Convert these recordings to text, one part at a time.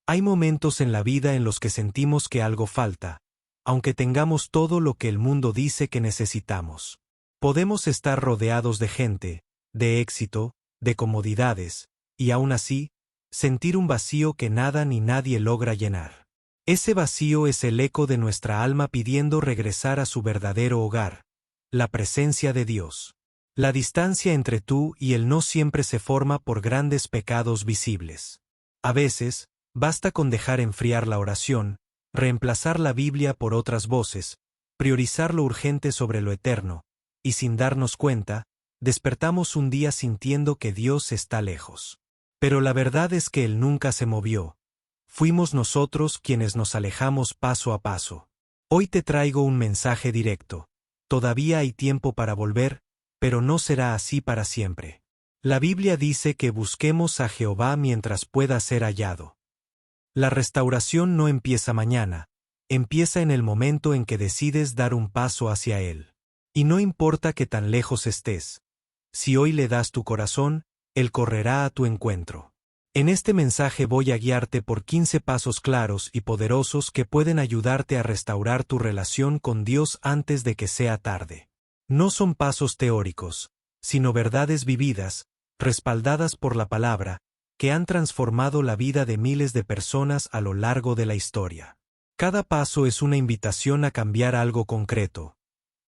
Hay momentos en la vida en los que sentimos que algo falta, aunque tengamos todo lo que el mundo dice que necesitamos. Podemos estar rodeados de gente, de éxito, de comodidades, y aún así, sentir un vacío que nada ni nadie logra llenar. Ese vacío es el eco de nuestra alma pidiendo regresar a su verdadero hogar, la presencia de Dios. La distancia entre tú y Él no siempre se forma por grandes pecados visibles. A veces, basta con dejar enfriar la oración, reemplazar la Biblia por otras voces, priorizar lo urgente sobre lo eterno, y sin darnos cuenta, despertamos un día sintiendo que Dios está lejos. Pero la verdad es que Él nunca se movió. Fuimos nosotros quienes nos alejamos paso a paso. Hoy te traigo un mensaje directo. Todavía hay tiempo para volver, pero no será así para siempre. La Biblia dice que busquemos a Jehová mientras pueda ser hallado. La restauración no empieza mañana, empieza en el momento en que decides dar un paso hacia Él. Y no importa que tan lejos estés. Si hoy le das tu corazón, Él correrá a tu encuentro. En este mensaje voy a guiarte por 15 pasos claros y poderosos que pueden ayudarte a restaurar tu relación con Dios antes de que sea tarde. No son pasos teóricos, sino verdades vividas, respaldadas por la palabra, que han transformado la vida de miles de personas a lo largo de la historia. Cada paso es una invitación a cambiar algo concreto,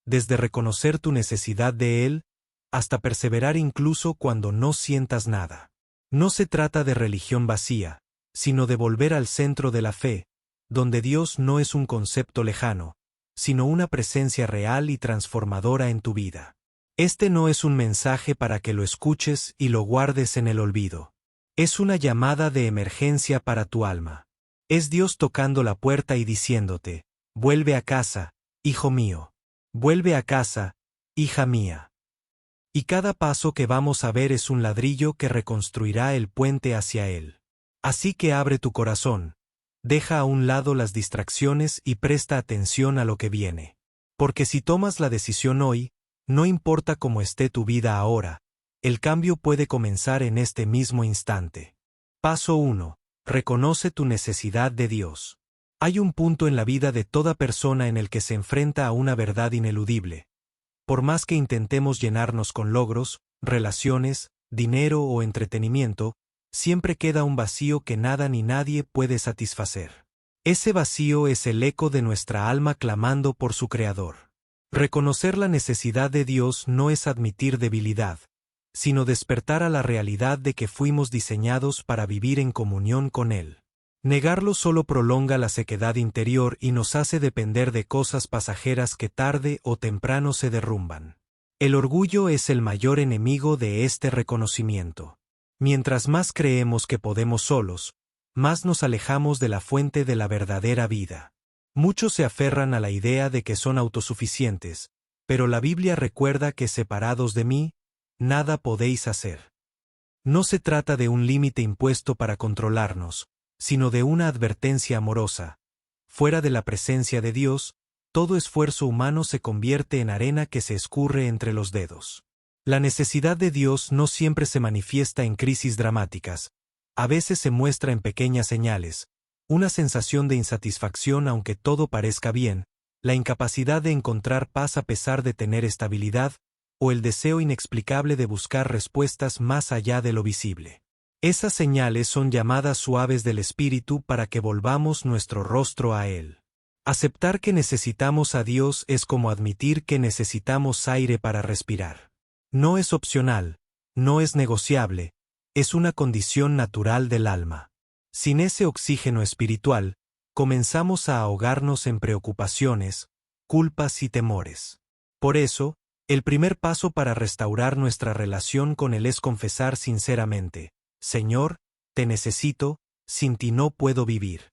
desde reconocer tu necesidad de Él, hasta perseverar incluso cuando no sientas nada. No se trata de religión vacía, sino de volver al centro de la fe, donde Dios no es un concepto lejano, sino una presencia real y transformadora en tu vida. Este no es un mensaje para que lo escuches y lo guardes en el olvido. Es una llamada de emergencia para tu alma. Es Dios tocando la puerta y diciéndote, vuelve a casa, hijo mío. Vuelve a casa, hija mía. Y cada paso que vamos a ver es un ladrillo que reconstruirá el puente hacia Él. Así que abre tu corazón, deja a un lado las distracciones y presta atención a lo que viene. Porque si tomas la decisión hoy, no importa cómo esté tu vida ahora, el cambio puede comenzar en este mismo instante. Paso 1. Reconoce tu necesidad de Dios. Hay un punto en la vida de toda persona en el que se enfrenta a una verdad ineludible. Por más que intentemos llenarnos con logros, relaciones, dinero o entretenimiento, siempre queda un vacío que nada ni nadie puede satisfacer. Ese vacío es el eco de nuestra alma clamando por su Creador. Reconocer la necesidad de Dios no es admitir debilidad, sino despertar a la realidad de que fuimos diseñados para vivir en comunión con Él. Negarlo solo prolonga la sequedad interior y nos hace depender de cosas pasajeras que tarde o temprano se derrumban. El orgullo es el mayor enemigo de este reconocimiento. Mientras más creemos que podemos solos, más nos alejamos de la fuente de la verdadera vida. Muchos se aferran a la idea de que son autosuficientes, pero la Biblia recuerda que separados de mí, nada podéis hacer. No se trata de un límite impuesto para controlarnos, sino de una advertencia amorosa. Fuera de la presencia de Dios, todo esfuerzo humano se convierte en arena que se escurre entre los dedos. La necesidad de Dios no siempre se manifiesta en crisis dramáticas, a veces se muestra en pequeñas señales, una sensación de insatisfacción aunque todo parezca bien, la incapacidad de encontrar paz a pesar de tener estabilidad, o el deseo inexplicable de buscar respuestas más allá de lo visible. Esas señales son llamadas suaves del Espíritu para que volvamos nuestro rostro a Él. Aceptar que necesitamos a Dios es como admitir que necesitamos aire para respirar. No es opcional, no es negociable, es una condición natural del alma. Sin ese oxígeno espiritual, comenzamos a ahogarnos en preocupaciones, culpas y temores. Por eso, el primer paso para restaurar nuestra relación con Él es confesar sinceramente: Señor, te necesito, sin ti no puedo vivir.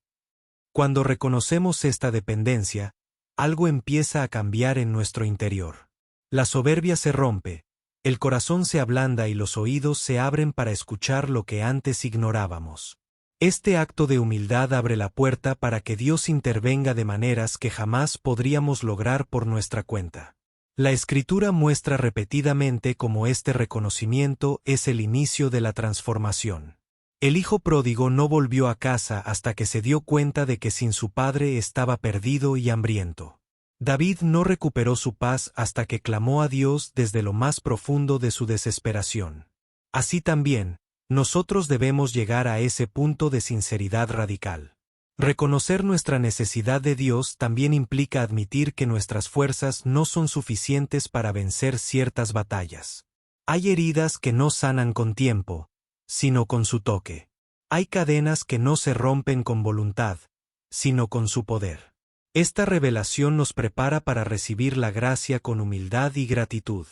Cuando reconocemos esta dependencia, algo empieza a cambiar en nuestro interior. La soberbia se rompe, el corazón se ablanda y los oídos se abren para escuchar lo que antes ignorábamos. Este acto de humildad abre la puerta para que Dios intervenga de maneras que jamás podríamos lograr por nuestra cuenta. La Escritura muestra repetidamente cómo este reconocimiento es el inicio de la transformación. El hijo pródigo no volvió a casa hasta que se dio cuenta de que sin su padre estaba perdido y hambriento. David no recuperó su paz hasta que clamó a Dios desde lo más profundo de su desesperación. Así también, nosotros debemos llegar a ese punto de sinceridad radical. Reconocer nuestra necesidad de Dios también implica admitir que nuestras fuerzas no son suficientes para vencer ciertas batallas. Hay heridas que no sanan con tiempo, sino con su toque. Hay cadenas que no se rompen con voluntad, sino con su poder. Esta revelación nos prepara para recibir la gracia con humildad y gratitud.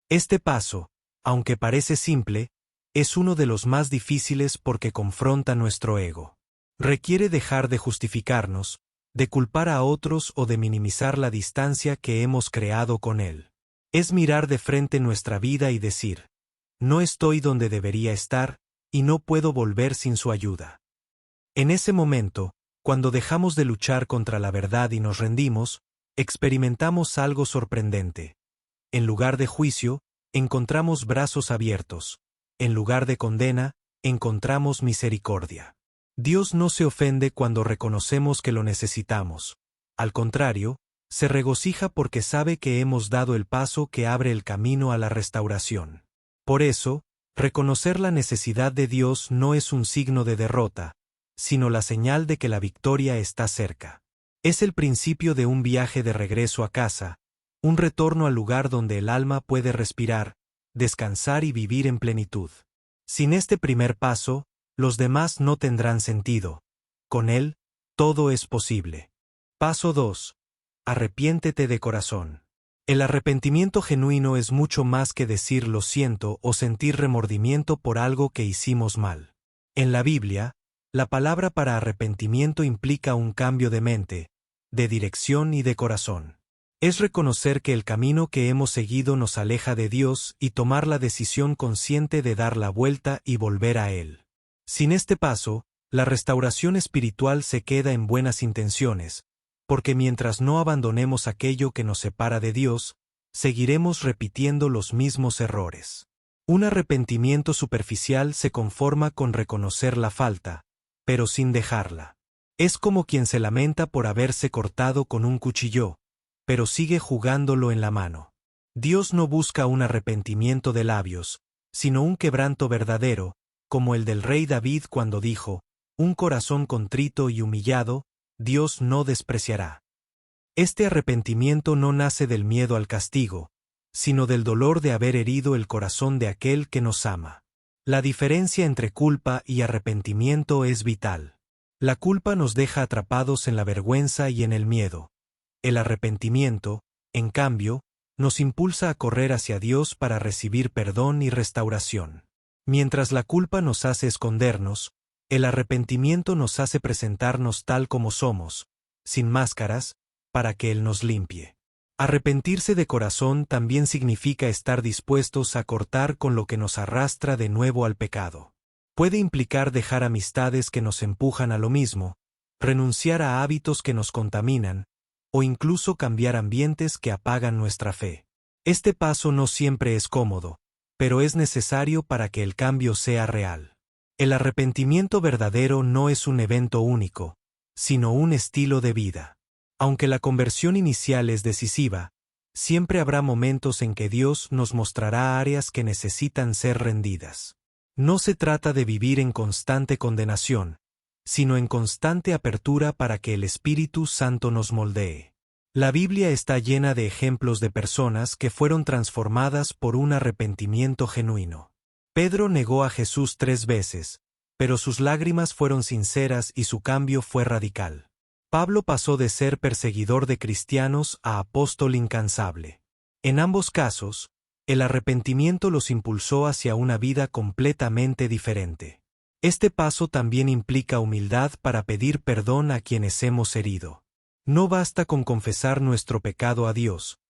Este paso, aunque parece simple, es uno de los más difíciles porque confronta nuestro ego. Requiere dejar de justificarnos, de culpar a otros o de minimizar la distancia que hemos creado con él. Es mirar de frente nuestra vida y decir, no estoy donde debería estar, y no puedo volver sin su ayuda. En ese momento, cuando dejamos de luchar contra la verdad y nos rendimos, experimentamos algo sorprendente. En lugar de juicio, encontramos brazos abiertos. En lugar de condena, encontramos misericordia. Dios no se ofende cuando reconocemos que lo necesitamos. Al contrario, se regocija porque sabe que hemos dado el paso que abre el camino a la restauración. Por eso, reconocer la necesidad de Dios no es un signo de derrota, sino la señal de que la victoria está cerca. Es el principio de un viaje de regreso a casa, un retorno al lugar donde el alma puede respirar, descansar y vivir en plenitud. Sin este primer paso, los demás no tendrán sentido. Con él, todo es posible. Paso 2. Arrepiéntete de corazón. El arrepentimiento genuino es mucho más que decir lo siento o sentir remordimiento por algo que hicimos mal. En la Biblia, la palabra para arrepentimiento implica un cambio de mente, de dirección y de corazón. Es reconocer que el camino que hemos seguido nos aleja de Dios y tomar la decisión consciente de dar la vuelta y volver a Él. Sin este paso, la restauración espiritual se queda en buenas intenciones, porque mientras no abandonemos aquello que nos separa de Dios, seguiremos repitiendo los mismos errores. Un arrepentimiento superficial se conforma con reconocer la falta, pero sin dejarla. Es como quien se lamenta por haberse cortado con un cuchillo, pero sigue jugándolo en la mano. Dios no busca un arrepentimiento de labios, sino un quebranto verdadero, como el del rey David cuando dijo, un corazón contrito y humillado, Dios no despreciará. Este arrepentimiento no nace del miedo al castigo, sino del dolor de haber herido el corazón de aquel que nos ama. La diferencia entre culpa y arrepentimiento es vital. La culpa nos deja atrapados en la vergüenza y en el miedo. El arrepentimiento, en cambio, nos impulsa a correr hacia Dios para recibir perdón y restauración. Mientras la culpa nos hace escondernos, el arrepentimiento nos hace presentarnos tal como somos, sin máscaras, para que Él nos limpie. Arrepentirse de corazón también significa estar dispuestos a cortar con lo que nos arrastra de nuevo al pecado. Puede implicar dejar amistades que nos empujan a lo mismo, renunciar a hábitos que nos contaminan, o incluso cambiar ambientes que apagan nuestra fe. Este paso no siempre es cómodo, pero es necesario para que el cambio sea real. El arrepentimiento verdadero no es un evento único, sino un estilo de vida. Aunque la conversión inicial es decisiva, siempre habrá momentos en que Dios nos mostrará áreas que necesitan ser rendidas. No se trata de vivir en constante condenación, sino en constante apertura para que el Espíritu Santo nos moldee. La Biblia está llena de ejemplos de personas que fueron transformadas por un arrepentimiento genuino. Pedro negó a Jesús 3 veces, pero sus lágrimas fueron sinceras y su cambio fue radical. Pablo pasó de ser perseguidor de cristianos a apóstol incansable. En ambos casos, el arrepentimiento los impulsó hacia una vida completamente diferente. Este paso también implica humildad para pedir perdón a quienes hemos herido. No basta con confesar nuestro pecado a Dios.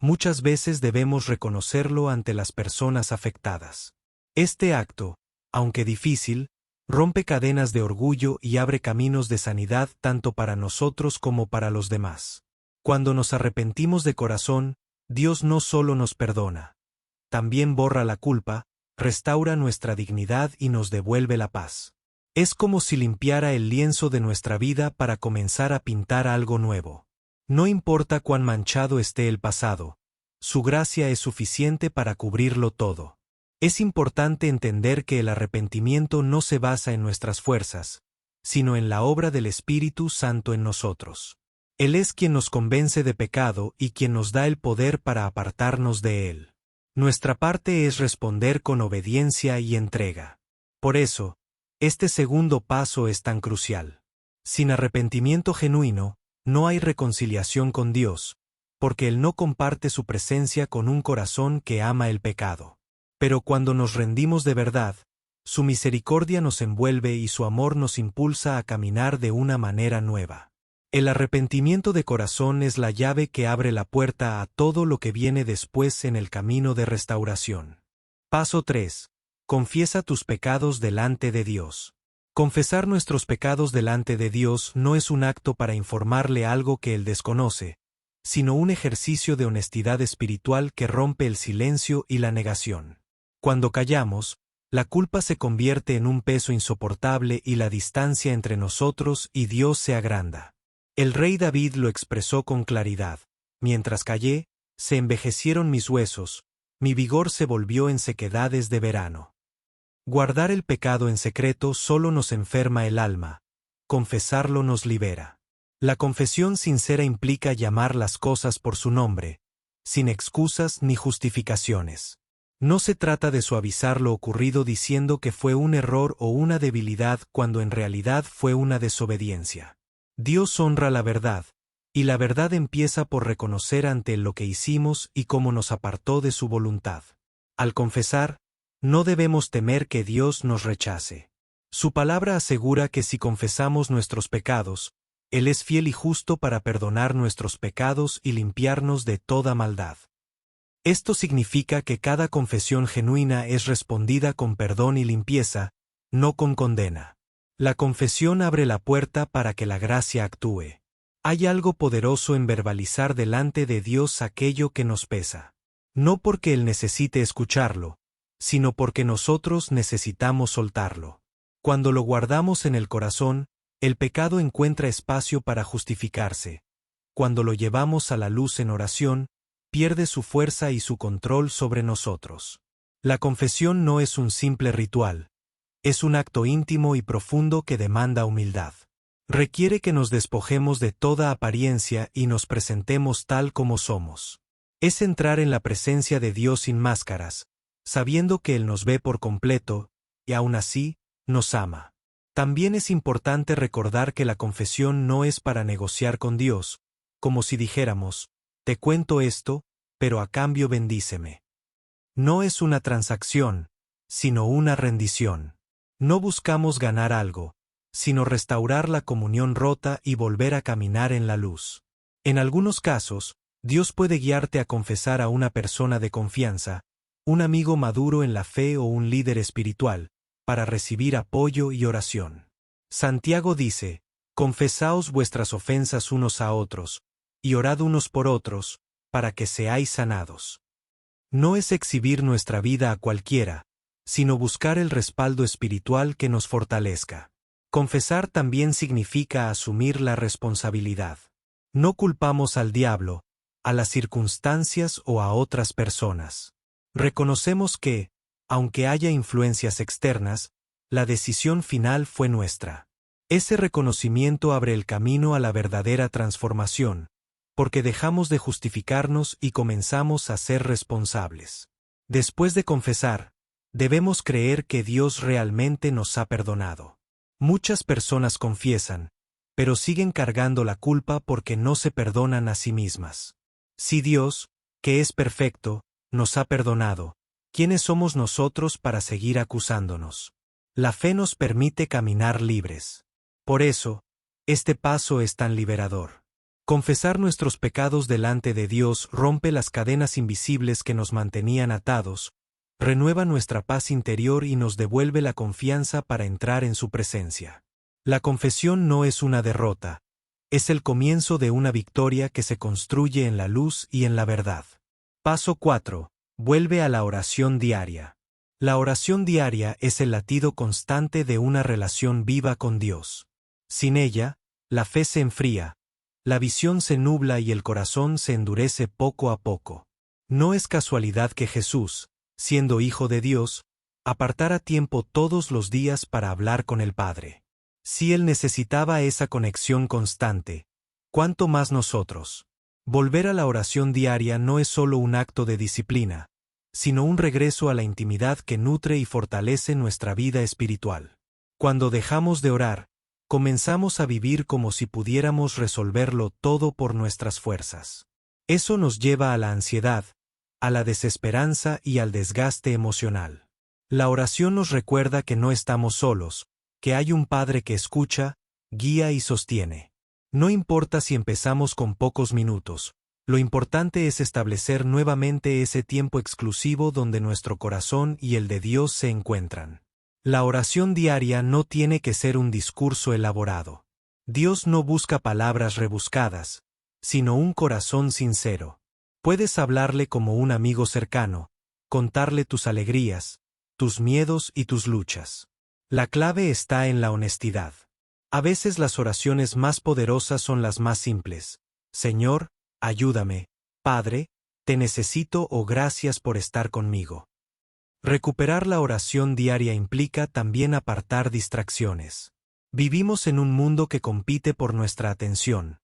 Muchas veces debemos reconocerlo ante las personas afectadas. Este acto, aunque difícil, rompe cadenas de orgullo y abre caminos de sanidad tanto para nosotros como para los demás. Cuando nos arrepentimos de corazón, Dios no solo nos perdona, también borra la culpa, restaura nuestra dignidad y nos devuelve la paz. Es como si limpiara el lienzo de nuestra vida para comenzar a pintar algo nuevo. No importa cuán manchado esté el pasado, su gracia es suficiente para cubrirlo todo. Es importante entender que el arrepentimiento no se basa en nuestras fuerzas, sino en la obra del Espíritu Santo en nosotros. Él es quien nos convence de pecado y quien nos da el poder para apartarnos de él. Nuestra parte es responder con obediencia y entrega. Por eso, este segundo paso es tan crucial. Sin arrepentimiento genuino, no hay reconciliación con Dios, porque Él no comparte su presencia con un corazón que ama el pecado. Pero cuando nos rendimos de verdad, su misericordia nos envuelve y su amor nos impulsa a caminar de una manera nueva. El arrepentimiento de corazón es la llave que abre la puerta a todo lo que viene después en el camino de restauración. Paso 3. Confiesa tus pecados delante de Dios. Confesar nuestros pecados delante de Dios no es un acto para informarle algo que Él desconoce, sino un ejercicio de honestidad espiritual que rompe el silencio y la negación. Cuando callamos, la culpa se convierte en un peso insoportable y la distancia entre nosotros y Dios se agranda. El rey David lo expresó con claridad. Mientras callé, se envejecieron mis huesos, mi vigor se volvió en sequedades de verano. Guardar el pecado en secreto solo nos enferma el alma, confesarlo nos libera. La confesión sincera implica llamar las cosas por su nombre, sin excusas ni justificaciones. No se trata de suavizar lo ocurrido diciendo que fue un error o una debilidad cuando en realidad fue una desobediencia. Dios honra la verdad, y la verdad empieza por reconocer ante Él lo que hicimos y cómo nos apartó de su voluntad. Al confesar, no debemos temer que Dios nos rechace. Su palabra asegura que si confesamos nuestros pecados, Él es fiel y justo para perdonar nuestros pecados y limpiarnos de toda maldad. Esto significa que cada confesión genuina es respondida con perdón y limpieza, no con condena. La confesión abre la puerta para que la gracia actúe. Hay algo poderoso en verbalizar delante de Dios aquello que nos pesa. No porque Él necesite escucharlo, sino porque nosotros necesitamos soltarlo. Cuando lo guardamos en el corazón, el pecado encuentra espacio para justificarse. Cuando lo llevamos a la luz en oración, pierde su fuerza y su control sobre nosotros. La confesión no es un simple ritual, es un acto íntimo y profundo que demanda humildad. Requiere que nos despojemos de toda apariencia y nos presentemos tal como somos. Es entrar en la presencia de Dios sin máscaras, sabiendo que Él nos ve por completo, y aún así, nos ama. También es importante recordar que la confesión no es para negociar con Dios, como si dijéramos, te cuento esto, pero a cambio bendíceme. No es una transacción, sino una rendición. No buscamos ganar algo, sino restaurar la comunión rota y volver a caminar en la luz. En algunos casos, Dios puede guiarte a confesar a una persona de confianza, un amigo maduro en la fe o un líder espiritual, para recibir apoyo y oración. Santiago dice, confesaos vuestras ofensas unos a otros, y orad unos por otros, para que seáis sanados. No es exhibir nuestra vida a cualquiera, sino buscar el respaldo espiritual que nos fortalezca. Confesar también significa asumir la responsabilidad. No culpamos al diablo, a las circunstancias o a otras personas. Reconocemos que, aunque haya influencias externas, la decisión final fue nuestra. Ese reconocimiento abre el camino a la verdadera transformación, porque dejamos de justificarnos y comenzamos a ser responsables. Después de confesar, debemos creer que Dios realmente nos ha perdonado. Muchas personas confiesan, pero siguen cargando la culpa porque no se perdonan a sí mismas. Si Dios, que es perfecto, nos ha perdonado, ¿quiénes somos nosotros para seguir acusándonos? La fe nos permite caminar libres. Por eso, este paso es tan liberador. Confesar nuestros pecados delante de Dios rompe las cadenas invisibles que nos mantenían atados, renueva nuestra paz interior y nos devuelve la confianza para entrar en su presencia. La confesión no es una derrota, es el comienzo de una victoria que se construye en la luz y en la verdad. Paso 4. Vuelve a la oración diaria. La oración diaria es el latido constante de una relación viva con Dios. Sin ella, la fe se enfría, la visión se nubla y el corazón se endurece poco a poco. No es casualidad que Jesús, siendo Hijo de Dios, apartara tiempo todos los días para hablar con el Padre. Si Él necesitaba esa conexión constante, ¿cuánto más nosotros? Volver a la oración diaria no es solo un acto de disciplina, sino un regreso a la intimidad que nutre y fortalece nuestra vida espiritual. Cuando dejamos de orar, comenzamos a vivir como si pudiéramos resolverlo todo por nuestras fuerzas. Eso nos lleva a la ansiedad, a la desesperanza y al desgaste emocional. La oración nos recuerda que no estamos solos, que hay un Padre que escucha, guía y sostiene. No importa si empezamos con pocos minutos, lo importante es establecer nuevamente ese tiempo exclusivo donde nuestro corazón y el de Dios se encuentran. La oración diaria no tiene que ser un discurso elaborado. Dios no busca palabras rebuscadas, sino un corazón sincero. Puedes hablarle como un amigo cercano, contarle tus alegrías, tus miedos y tus luchas. La clave está en la honestidad. A veces las oraciones más poderosas son las más simples. Señor, ayúdame, Padre, te necesito o gracias por estar conmigo. Recuperar la oración diaria implica también apartar distracciones. Vivimos en un mundo que compite por nuestra atención.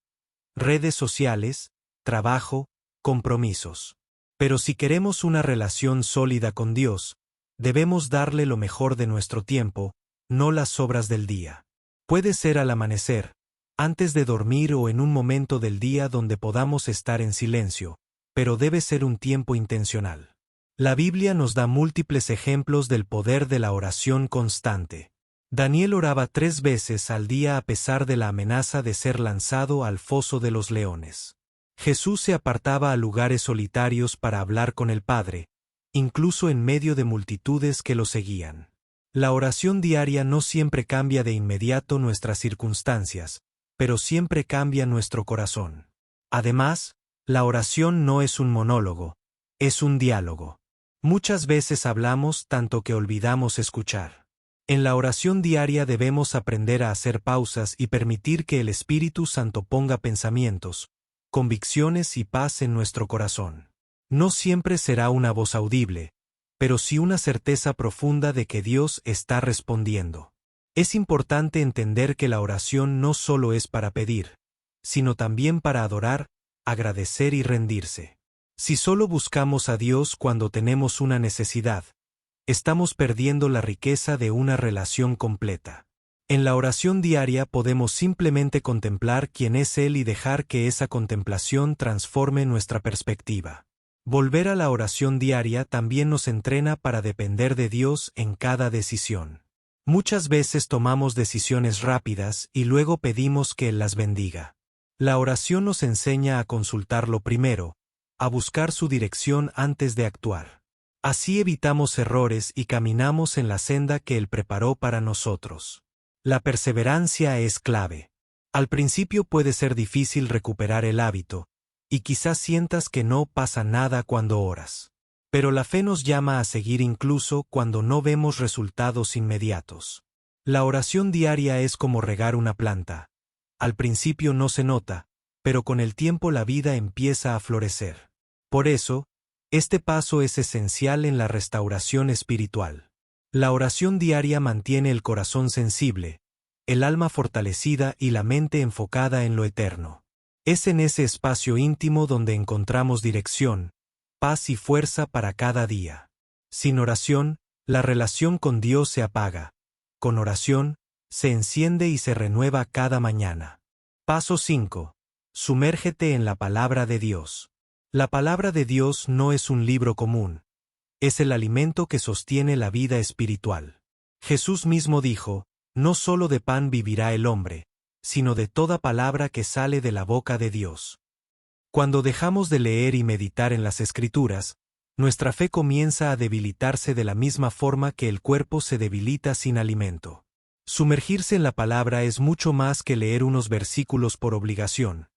Redes sociales, trabajo, compromisos. Pero si queremos una relación sólida con Dios, debemos darle lo mejor de nuestro tiempo, no las sobras del día. Puede ser al amanecer, antes de dormir o en un momento del día donde podamos estar en silencio, pero debe ser un tiempo intencional. La Biblia nos da múltiples ejemplos del poder de la oración constante. Daniel oraba 3 veces al día a pesar de la amenaza de ser lanzado al foso de los leones. Jesús se apartaba a lugares solitarios para hablar con el Padre, incluso en medio de multitudes que lo seguían. La oración diaria no siempre cambia de inmediato nuestras circunstancias, pero siempre cambia nuestro corazón. Además, la oración no es un monólogo, es un diálogo. Muchas veces hablamos tanto que olvidamos escuchar. En la oración diaria debemos aprender a hacer pausas y permitir que el Espíritu Santo ponga pensamientos, convicciones y paz en nuestro corazón. No siempre será una voz audible, pero sí una certeza profunda de que Dios está respondiendo. Es importante entender que la oración no solo es para pedir, sino también para adorar, agradecer y rendirse. Si solo buscamos a Dios cuando tenemos una necesidad, estamos perdiendo la riqueza de una relación completa. En la oración diaria podemos simplemente contemplar quién es Él y dejar que esa contemplación transforme nuestra perspectiva. Volver a la oración diaria también nos entrena para depender de Dios en cada decisión. Muchas veces tomamos decisiones rápidas y luego pedimos que Él las bendiga. La oración nos enseña a consultarlo primero, a buscar su dirección antes de actuar. Así evitamos errores y caminamos en la senda que Él preparó para nosotros. La perseverancia es clave. Al principio puede ser difícil recuperar el hábito, y quizás sientas que no pasa nada cuando oras. Pero la fe nos llama a seguir incluso cuando no vemos resultados inmediatos. La oración diaria es como regar una planta. Al principio no se nota, pero con el tiempo la vida empieza a florecer. Por eso, este paso es esencial en la restauración espiritual. La oración diaria mantiene el corazón sensible, el alma fortalecida y la mente enfocada en lo eterno. Es en ese espacio íntimo donde encontramos dirección, paz y fuerza para cada día. Sin oración, la relación con Dios se apaga. Con oración, se enciende y se renueva cada mañana. Paso 5. Sumérgete en la palabra de Dios. La palabra de Dios no es un libro común. Es el alimento que sostiene la vida espiritual. Jesús mismo dijo, no solo de pan vivirá el hombre, sino de toda palabra que sale de la boca de Dios. Cuando dejamos de leer y meditar en las Escrituras, nuestra fe comienza a debilitarse de la misma forma que el cuerpo se debilita sin alimento. Sumergirse en la palabra es mucho más que leer unos versículos por obligación.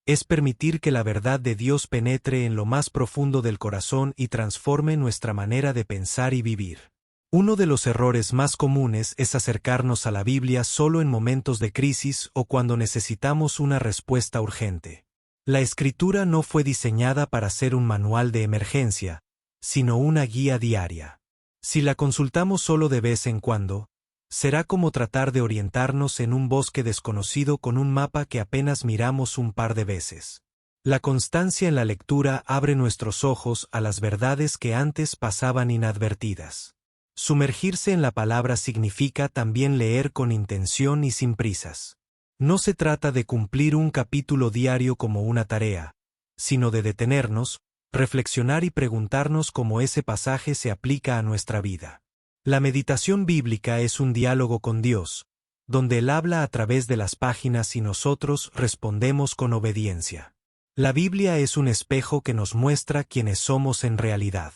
Es permitir que la verdad de Dios penetre en lo más profundo del corazón y transforme nuestra manera de pensar y vivir. Uno de los errores más comunes es acercarnos a la Biblia solo en momentos de crisis o cuando necesitamos una respuesta urgente. La Escritura no fue diseñada para ser un manual de emergencia, sino una guía diaria. Si la consultamos solo de vez en cuando, será como tratar de orientarnos en un bosque desconocido con un mapa que apenas miramos un par de veces. La constancia en la lectura abre nuestros ojos a las verdades que antes pasaban inadvertidas. Sumergirse en la palabra significa también leer con intención y sin prisas. No se trata de cumplir un capítulo diario como una tarea, sino de detenernos, reflexionar y preguntarnos cómo ese pasaje se aplica a nuestra vida. La meditación bíblica es un diálogo con Dios, donde Él habla a través de las páginas y nosotros respondemos con obediencia. La Biblia es un espejo que nos muestra quiénes somos en realidad.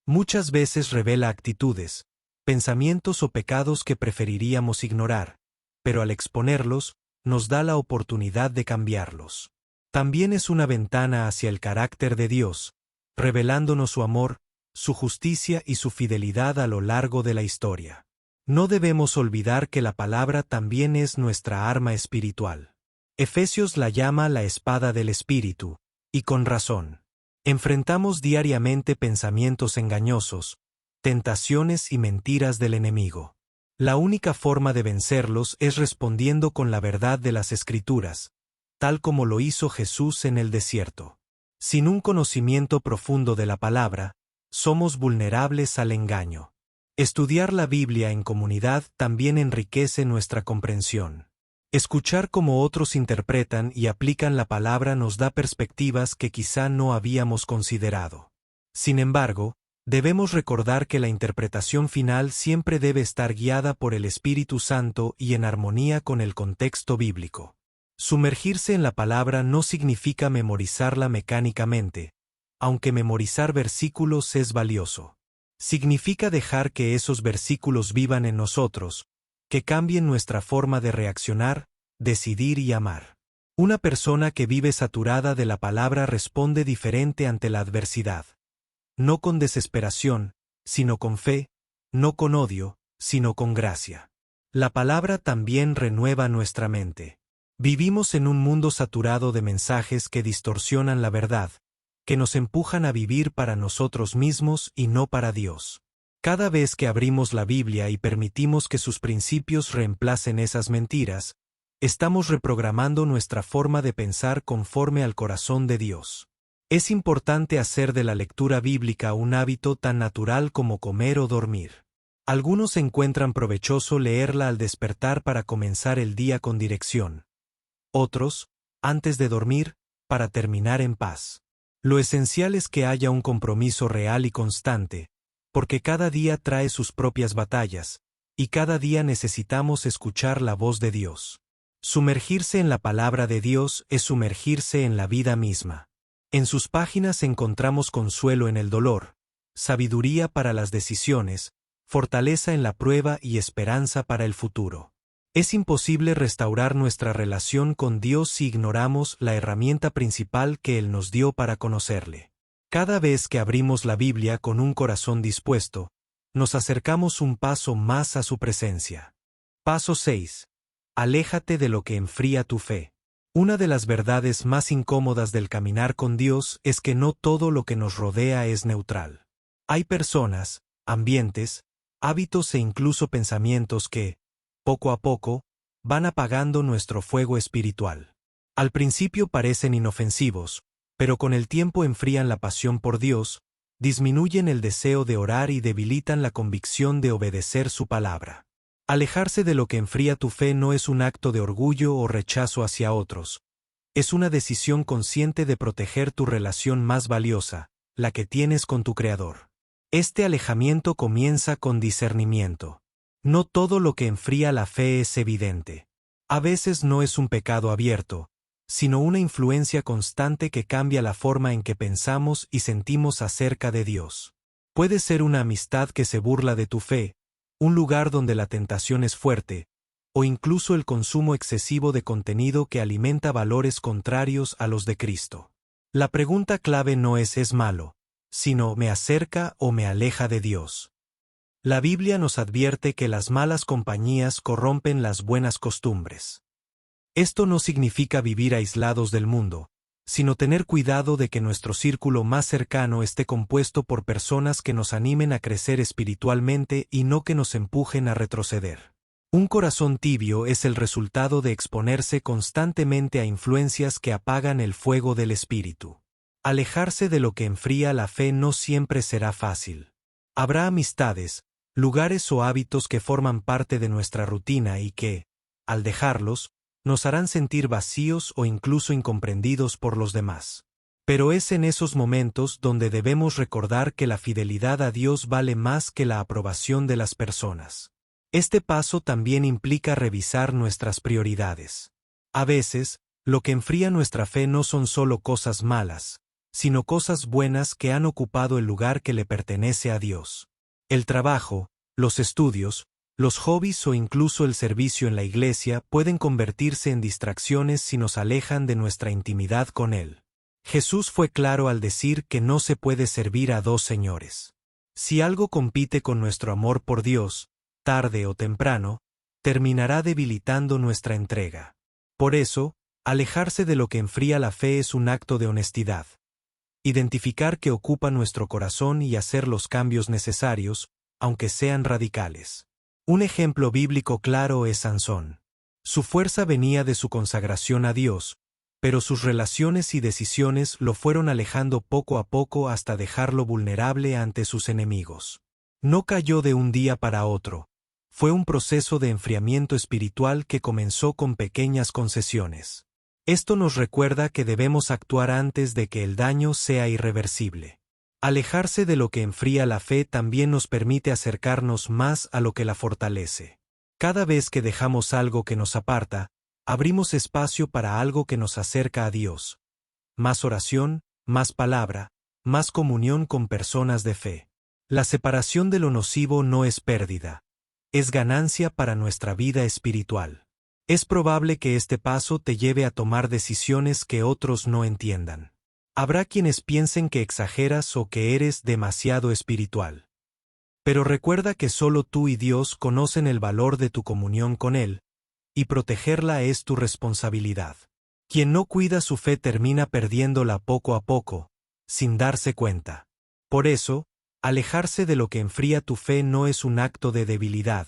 Muchas veces revela actitudes, pensamientos o pecados que preferiríamos ignorar, pero al exponerlos, nos da la oportunidad de cambiarlos. También es una ventana hacia el carácter de Dios, revelándonos su amor, su justicia y su fidelidad a lo largo de la historia. No debemos olvidar que la palabra también es nuestra arma espiritual. Efesios la llama la espada del Espíritu, y con razón. Enfrentamos diariamente pensamientos engañosos, tentaciones y mentiras del enemigo. La única forma de vencerlos es respondiendo con la verdad de las Escrituras, tal como lo hizo Jesús en el desierto. Sin un conocimiento profundo de la palabra, somos vulnerables al engaño. Estudiar la Biblia en comunidad también enriquece nuestra comprensión. Escuchar cómo otros interpretan y aplican la palabra nos da perspectivas que quizá no habíamos considerado. Sin embargo, debemos recordar que la interpretación final siempre debe estar guiada por el Espíritu Santo y en armonía con el contexto bíblico. Sumergirse en la palabra no significa memorizarla mecánicamente, aunque memorizar versículos es valioso. Significa dejar que esos versículos vivan en nosotros, que cambien nuestra forma de reaccionar, decidir y amar. Una persona que vive saturada de la palabra responde diferente ante la adversidad. No con desesperación, sino con fe, no con odio, sino con gracia. La palabra también renueva nuestra mente. Vivimos en un mundo saturado de mensajes que distorsionan la verdad, que nos empujan a vivir para nosotros mismos y no para Dios. Cada vez que abrimos la Biblia y permitimos que sus principios reemplacen esas mentiras, estamos reprogramando nuestra forma de pensar conforme al corazón de Dios. Es importante hacer de la lectura bíblica un hábito tan natural como comer o dormir. Algunos encuentran provechoso leerla al despertar para comenzar el día con dirección. Otros, antes de dormir, para terminar en paz. Lo esencial es que haya un compromiso real y constante, porque cada día trae sus propias batallas, y cada día necesitamos escuchar la voz de Dios. Sumergirse en la palabra de Dios es sumergirse en la vida misma. En sus páginas encontramos consuelo en el dolor, sabiduría para las decisiones, fortaleza en la prueba y esperanza para el futuro. Es imposible restaurar nuestra relación con Dios si ignoramos la herramienta principal que Él nos dio para conocerle. Cada vez que abrimos la Biblia con un corazón dispuesto, nos acercamos un paso más a su presencia. Paso 6. Aléjate de lo que enfría tu fe. Una de las verdades más incómodas del caminar con Dios es que no todo lo que nos rodea es neutral. Hay personas, ambientes, hábitos e incluso pensamientos que, poco a poco, van apagando nuestro fuego espiritual. Al principio parecen inofensivos, pero con el tiempo enfrían la pasión por Dios, disminuyen el deseo de orar y debilitan la convicción de obedecer su palabra. Alejarse de lo que enfría tu fe no es un acto de orgullo o rechazo hacia otros. Es una decisión consciente de proteger tu relación más valiosa, la que tienes con tu Creador. Este alejamiento comienza con discernimiento. No todo lo que enfría la fe es evidente. A veces no es un pecado abierto, sino una influencia constante que cambia la forma en que pensamos y sentimos acerca de Dios. Puede ser una amistad que se burla de tu fe, un lugar donde la tentación es fuerte, o incluso el consumo excesivo de contenido que alimenta valores contrarios a los de Cristo. La pregunta clave no es malo, sino ¿me acerca o me aleja de Dios? La Biblia nos advierte que las malas compañías corrompen las buenas costumbres. Esto no significa vivir aislados del mundo, sino tener cuidado de que nuestro círculo más cercano esté compuesto por personas que nos animen a crecer espiritualmente y no que nos empujen a retroceder. Un corazón tibio es el resultado de exponerse constantemente a influencias que apagan el fuego del espíritu. Alejarse de lo que enfría la fe no siempre será fácil. Habrá amistades, lugares o hábitos que forman parte de nuestra rutina y que, al dejarlos, nos harán sentir vacíos o incluso incomprendidos por los demás. Pero es en esos momentos donde debemos recordar que la fidelidad a Dios vale más que la aprobación de las personas. Este paso también implica revisar nuestras prioridades. A veces, lo que enfría nuestra fe no son solo cosas malas, sino cosas buenas que han ocupado el lugar que le pertenece a Dios. El trabajo, los estudios, los hobbies o incluso el servicio en la iglesia pueden convertirse en distracciones si nos alejan de nuestra intimidad con Él. Jesús fue claro al decir que no se puede servir a dos señores. Si algo compite con nuestro amor por Dios, tarde o temprano, terminará debilitando nuestra entrega. Por eso, alejarse de lo que enfría la fe es un acto de honestidad. Identificar qué ocupa nuestro corazón y hacer los cambios necesarios, aunque sean radicales. Un ejemplo bíblico claro es Sansón. Su fuerza venía de su consagración a Dios, pero sus relaciones y decisiones lo fueron alejando poco a poco hasta dejarlo vulnerable ante sus enemigos. No cayó de un día para otro. Fue un proceso de enfriamiento espiritual que comenzó con pequeñas concesiones. Esto nos recuerda que debemos actuar antes de que el daño sea irreversible. Alejarse de lo que enfría la fe también nos permite acercarnos más a lo que la fortalece. Cada vez que dejamos algo que nos aparta, abrimos espacio para algo que nos acerca a Dios. Más oración, más palabra, más comunión con personas de fe. La separación de lo nocivo no es pérdida, es ganancia para nuestra vida espiritual. Es probable que este paso te lleve a tomar decisiones que otros no entiendan. Habrá quienes piensen que exageras o que eres demasiado espiritual. Pero recuerda que solo tú y Dios conocen el valor de tu comunión con Él, y protegerla es tu responsabilidad. Quien no cuida su fe termina perdiéndola poco a poco, sin darse cuenta. Por eso, alejarse de lo que enfría tu fe no es un acto de debilidad,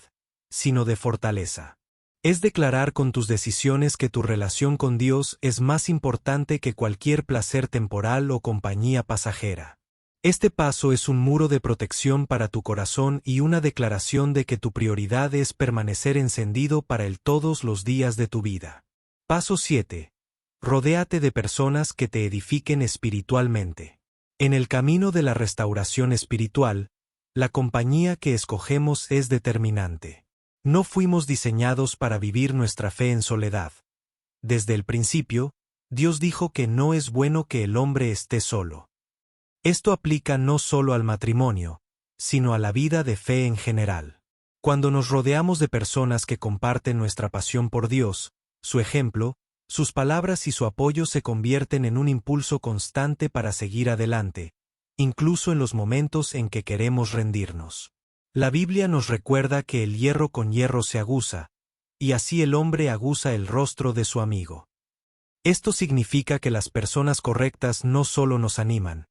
sino de fortaleza. Es declarar con tus decisiones que tu relación con Dios es más importante que cualquier placer temporal o compañía pasajera. Este paso es un muro de protección para tu corazón y una declaración de que tu prioridad es permanecer encendido para Él todos los días de tu vida. Paso 7. Rodéate de personas que te edifiquen espiritualmente. En el camino de la restauración espiritual, la compañía que escogemos es determinante. No fuimos diseñados para vivir nuestra fe en soledad. Desde el principio, Dios dijo que no es bueno que el hombre esté solo. Esto aplica no solo al matrimonio, sino a la vida de fe en general. Cuando nos rodeamos de personas que comparten nuestra pasión por Dios, su ejemplo, sus palabras y su apoyo se convierten en un impulso constante para seguir adelante, incluso en los momentos en que queremos rendirnos. La Biblia nos recuerda que el hierro con hierro se aguza, y así el hombre aguza el rostro de su amigo. Esto significa que las personas correctas no solo nos animan,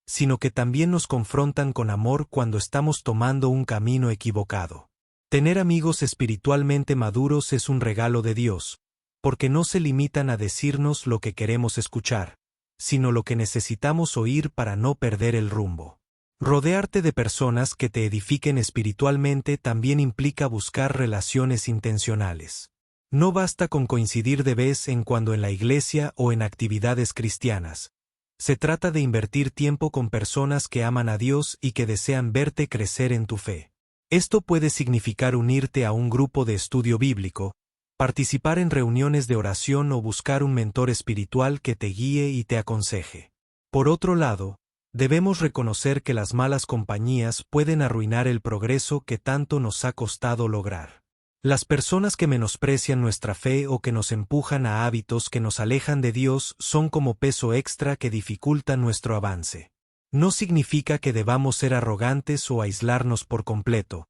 sino que también nos confrontan con amor cuando estamos tomando un camino equivocado. Tener amigos espiritualmente maduros es un regalo de Dios, porque no se limitan a decirnos lo que queremos escuchar, sino lo que necesitamos oír para no perder el rumbo. Rodearte de personas que te edifiquen espiritualmente también implica buscar relaciones intencionales. No basta con coincidir de vez en cuando en la iglesia o en actividades cristianas. Se trata de invertir tiempo con personas que aman a Dios y que desean verte crecer en tu fe. Esto puede significar unirte a un grupo de estudio bíblico, participar en reuniones de oración o buscar un mentor espiritual que te guíe y te aconseje. Por otro lado, debemos reconocer que las malas compañías pueden arruinar el progreso que tanto nos ha costado lograr. Las personas que menosprecian nuestra fe o que nos empujan a hábitos que nos alejan de Dios son como peso extra que dificulta nuestro avance. No significa que debamos ser arrogantes o aislarnos por completo,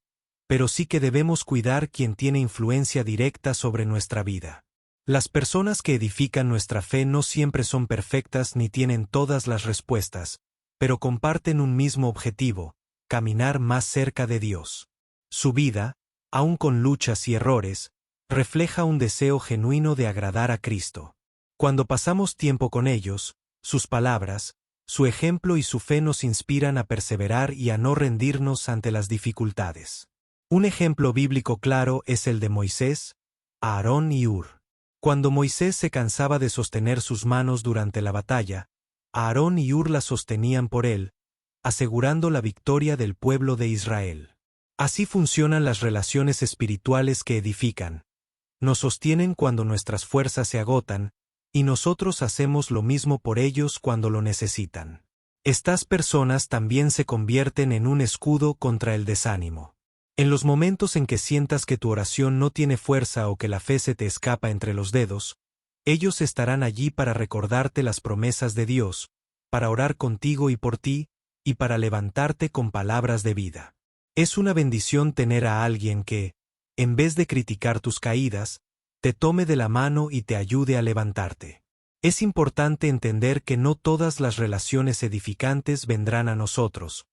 pero sí que debemos cuidar quien tiene influencia directa sobre nuestra vida. Las personas que edifican nuestra fe no siempre son perfectas ni tienen todas las respuestas, pero comparten un mismo objetivo: caminar más cerca de Dios. Su vida, aun con luchas y errores, refleja un deseo genuino de agradar a Cristo. Cuando pasamos tiempo con ellos, sus palabras, su ejemplo y su fe nos inspiran a perseverar y a no rendirnos ante las dificultades. Un ejemplo bíblico claro es el de Moisés, Aarón y Hur. Cuando Moisés se cansaba de sostener sus manos durante la batalla, Aarón y Hur las sostenían por él, asegurando la victoria del pueblo de Israel. Así funcionan las relaciones espirituales que edifican. Nos sostienen cuando nuestras fuerzas se agotan, y nosotros hacemos lo mismo por ellos cuando lo necesitan. Estas personas también se convierten en un escudo contra el desánimo. En los momentos en que sientas que tu oración no tiene fuerza o que la fe se te escapa entre los dedos, ellos estarán allí para recordarte las promesas de Dios, para orar contigo y por ti, y para levantarte con palabras de vida. Es una bendición tener a alguien que, en vez de criticar tus caídas, te tome de la mano y te ayude a levantarte. Es importante entender que no todas las relaciones edificantes vendrán a nosotros.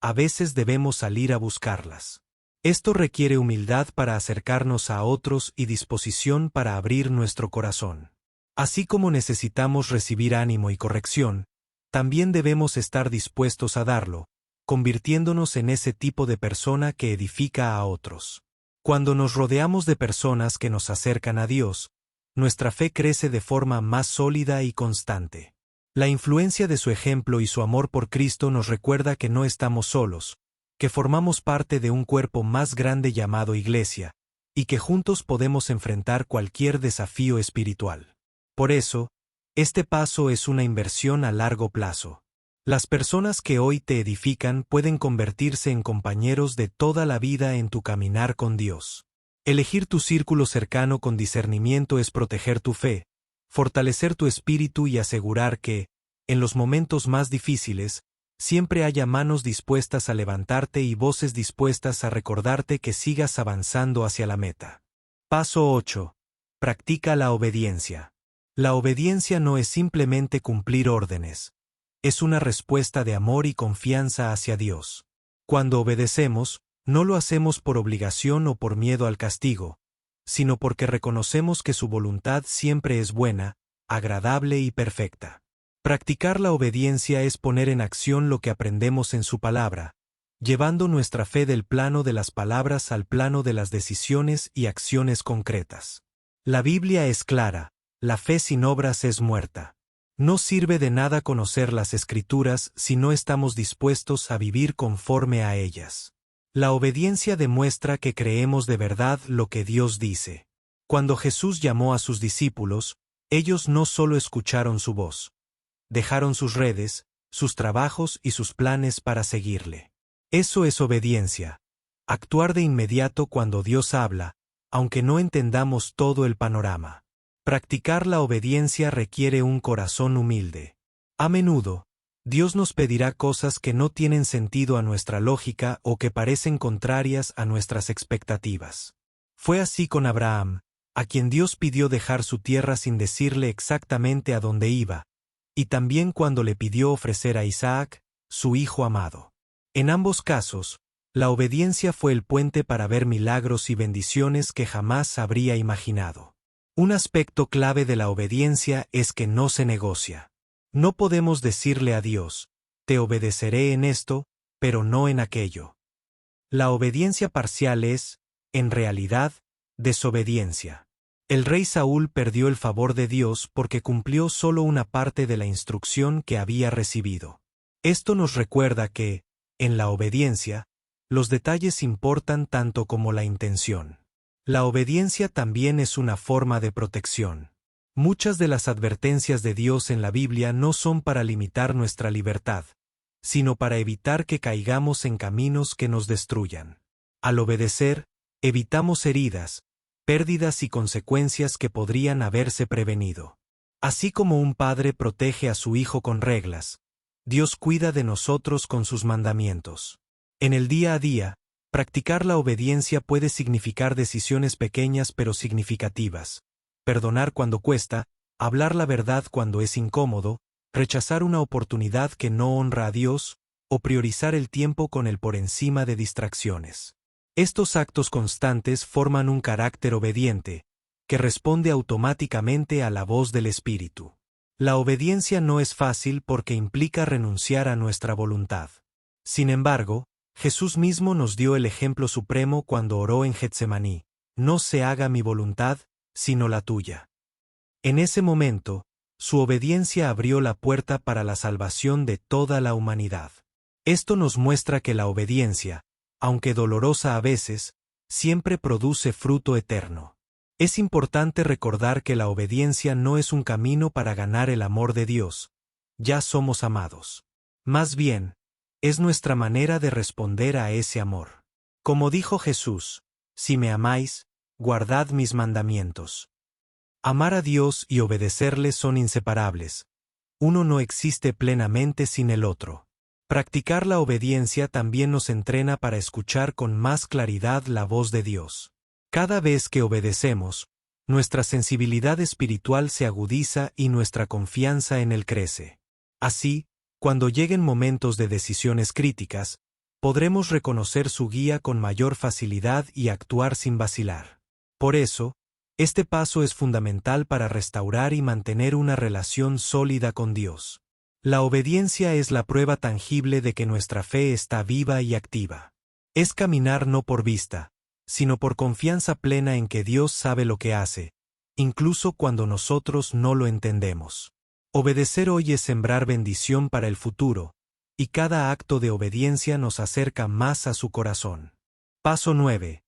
A veces debemos salir a buscarlas. Esto requiere humildad para acercarnos a otros y disposición para abrir nuestro corazón. Así como necesitamos recibir ánimo y corrección, también debemos estar dispuestos a darlo, convirtiéndonos en ese tipo de persona que edifica a otros. Cuando nos rodeamos de personas que nos acercan a Dios, nuestra fe crece de forma más sólida y constante. La influencia de su ejemplo y su amor por Cristo nos recuerda que no estamos solos, que formamos parte de un cuerpo más grande llamado Iglesia, y que juntos podemos enfrentar cualquier desafío espiritual. Por eso, este paso es una inversión a largo plazo. Las personas que hoy te edifican pueden convertirse en compañeros de toda la vida en tu caminar con Dios. Elegir tu círculo cercano con discernimiento es proteger tu fe, fortalecer tu espíritu y asegurar que, en los momentos más difíciles, siempre haya manos dispuestas a levantarte y voces dispuestas a recordarte que sigas avanzando hacia la meta. Paso 8. Practica la obediencia. La obediencia no es simplemente cumplir órdenes. Es una respuesta de amor y confianza hacia Dios. Cuando obedecemos, no lo hacemos por obligación o por miedo al castigo, sino porque reconocemos que su voluntad siempre es buena, agradable y perfecta. Practicar la obediencia es poner en acción lo que aprendemos en su palabra, llevando nuestra fe del plano de las palabras al plano de las decisiones y acciones concretas. La Biblia es clara: la fe sin obras es muerta. No sirve de nada conocer las Escrituras si no estamos dispuestos a vivir conforme a ellas. La obediencia demuestra que creemos de verdad lo que Dios dice. Cuando Jesús llamó a sus discípulos, ellos no solo escucharon su voz. Dejaron sus redes, sus trabajos y sus planes para seguirle. Eso es obediencia. Actuar de inmediato cuando Dios habla, aunque no entendamos todo el panorama. Practicar la obediencia requiere un corazón humilde. A menudo, Dios nos pedirá cosas que no tienen sentido a nuestra lógica o que parecen contrarias a nuestras expectativas. Fue así con Abraham, a quien Dios pidió dejar su tierra sin decirle exactamente a dónde iba, y también cuando le pidió ofrecer a Isaac, su hijo amado. En ambos casos, la obediencia fue el puente para ver milagros y bendiciones que jamás habría imaginado. Un aspecto clave de la obediencia es que no se negocia. No podemos decirle a Dios: te obedeceré en esto, pero no en aquello. La obediencia parcial es, en realidad, desobediencia. El rey Saúl perdió el favor de Dios porque cumplió solo una parte de la instrucción que había recibido. Esto nos recuerda que, en la obediencia, los detalles importan tanto como la intención. La obediencia también es una forma de protección. Muchas de las advertencias de Dios en la Biblia no son para limitar nuestra libertad, sino para evitar que caigamos en caminos que nos destruyan. Al obedecer, evitamos heridas, pérdidas y consecuencias que podrían haberse prevenido. Así como un padre protege a su hijo con reglas, Dios cuida de nosotros con sus mandamientos. En el día a día, Practicar la obediencia puede significar decisiones pequeñas pero significativas. Perdonar cuando cuesta, hablar la verdad cuando es incómodo, rechazar una oportunidad que no honra a Dios, o priorizar el tiempo con Él por encima de distracciones. Estos actos constantes forman un carácter obediente, que responde automáticamente a la voz del Espíritu. La obediencia no es fácil porque implica renunciar a nuestra voluntad. Sin embargo, Jesús mismo nos dio el ejemplo supremo cuando oró en Getsemaní: no se haga mi voluntad, sino la tuya. En ese momento, su obediencia abrió la puerta para la salvación de toda la humanidad. Esto nos muestra que la obediencia, aunque dolorosa a veces, siempre produce fruto eterno. Es importante recordar que la obediencia no es un camino para ganar el amor de Dios. Ya somos amados. Más bien, es nuestra manera de responder a ese amor. Como dijo Jesús: si me amáis, guardad mis mandamientos. Amar a Dios y obedecerle son inseparables. Uno no existe plenamente sin el otro. Practicar la obediencia también nos entrena para escuchar con más claridad la voz de Dios. Cada vez que obedecemos, nuestra sensibilidad espiritual se agudiza y nuestra confianza en Él crece. Así, cuando lleguen momentos de decisiones críticas, podremos reconocer su guía con mayor facilidad y actuar sin vacilar. Por eso, este paso es fundamental para restaurar y mantener una relación sólida con Dios. La obediencia es la prueba tangible de que nuestra fe está viva y activa. Es caminar no por vista, sino por confianza plena en que Dios sabe lo que hace, incluso cuando nosotros no lo entendemos. Obedecer hoy es sembrar bendición para el futuro, y cada acto de obediencia nos acerca más a su corazón. Paso 9.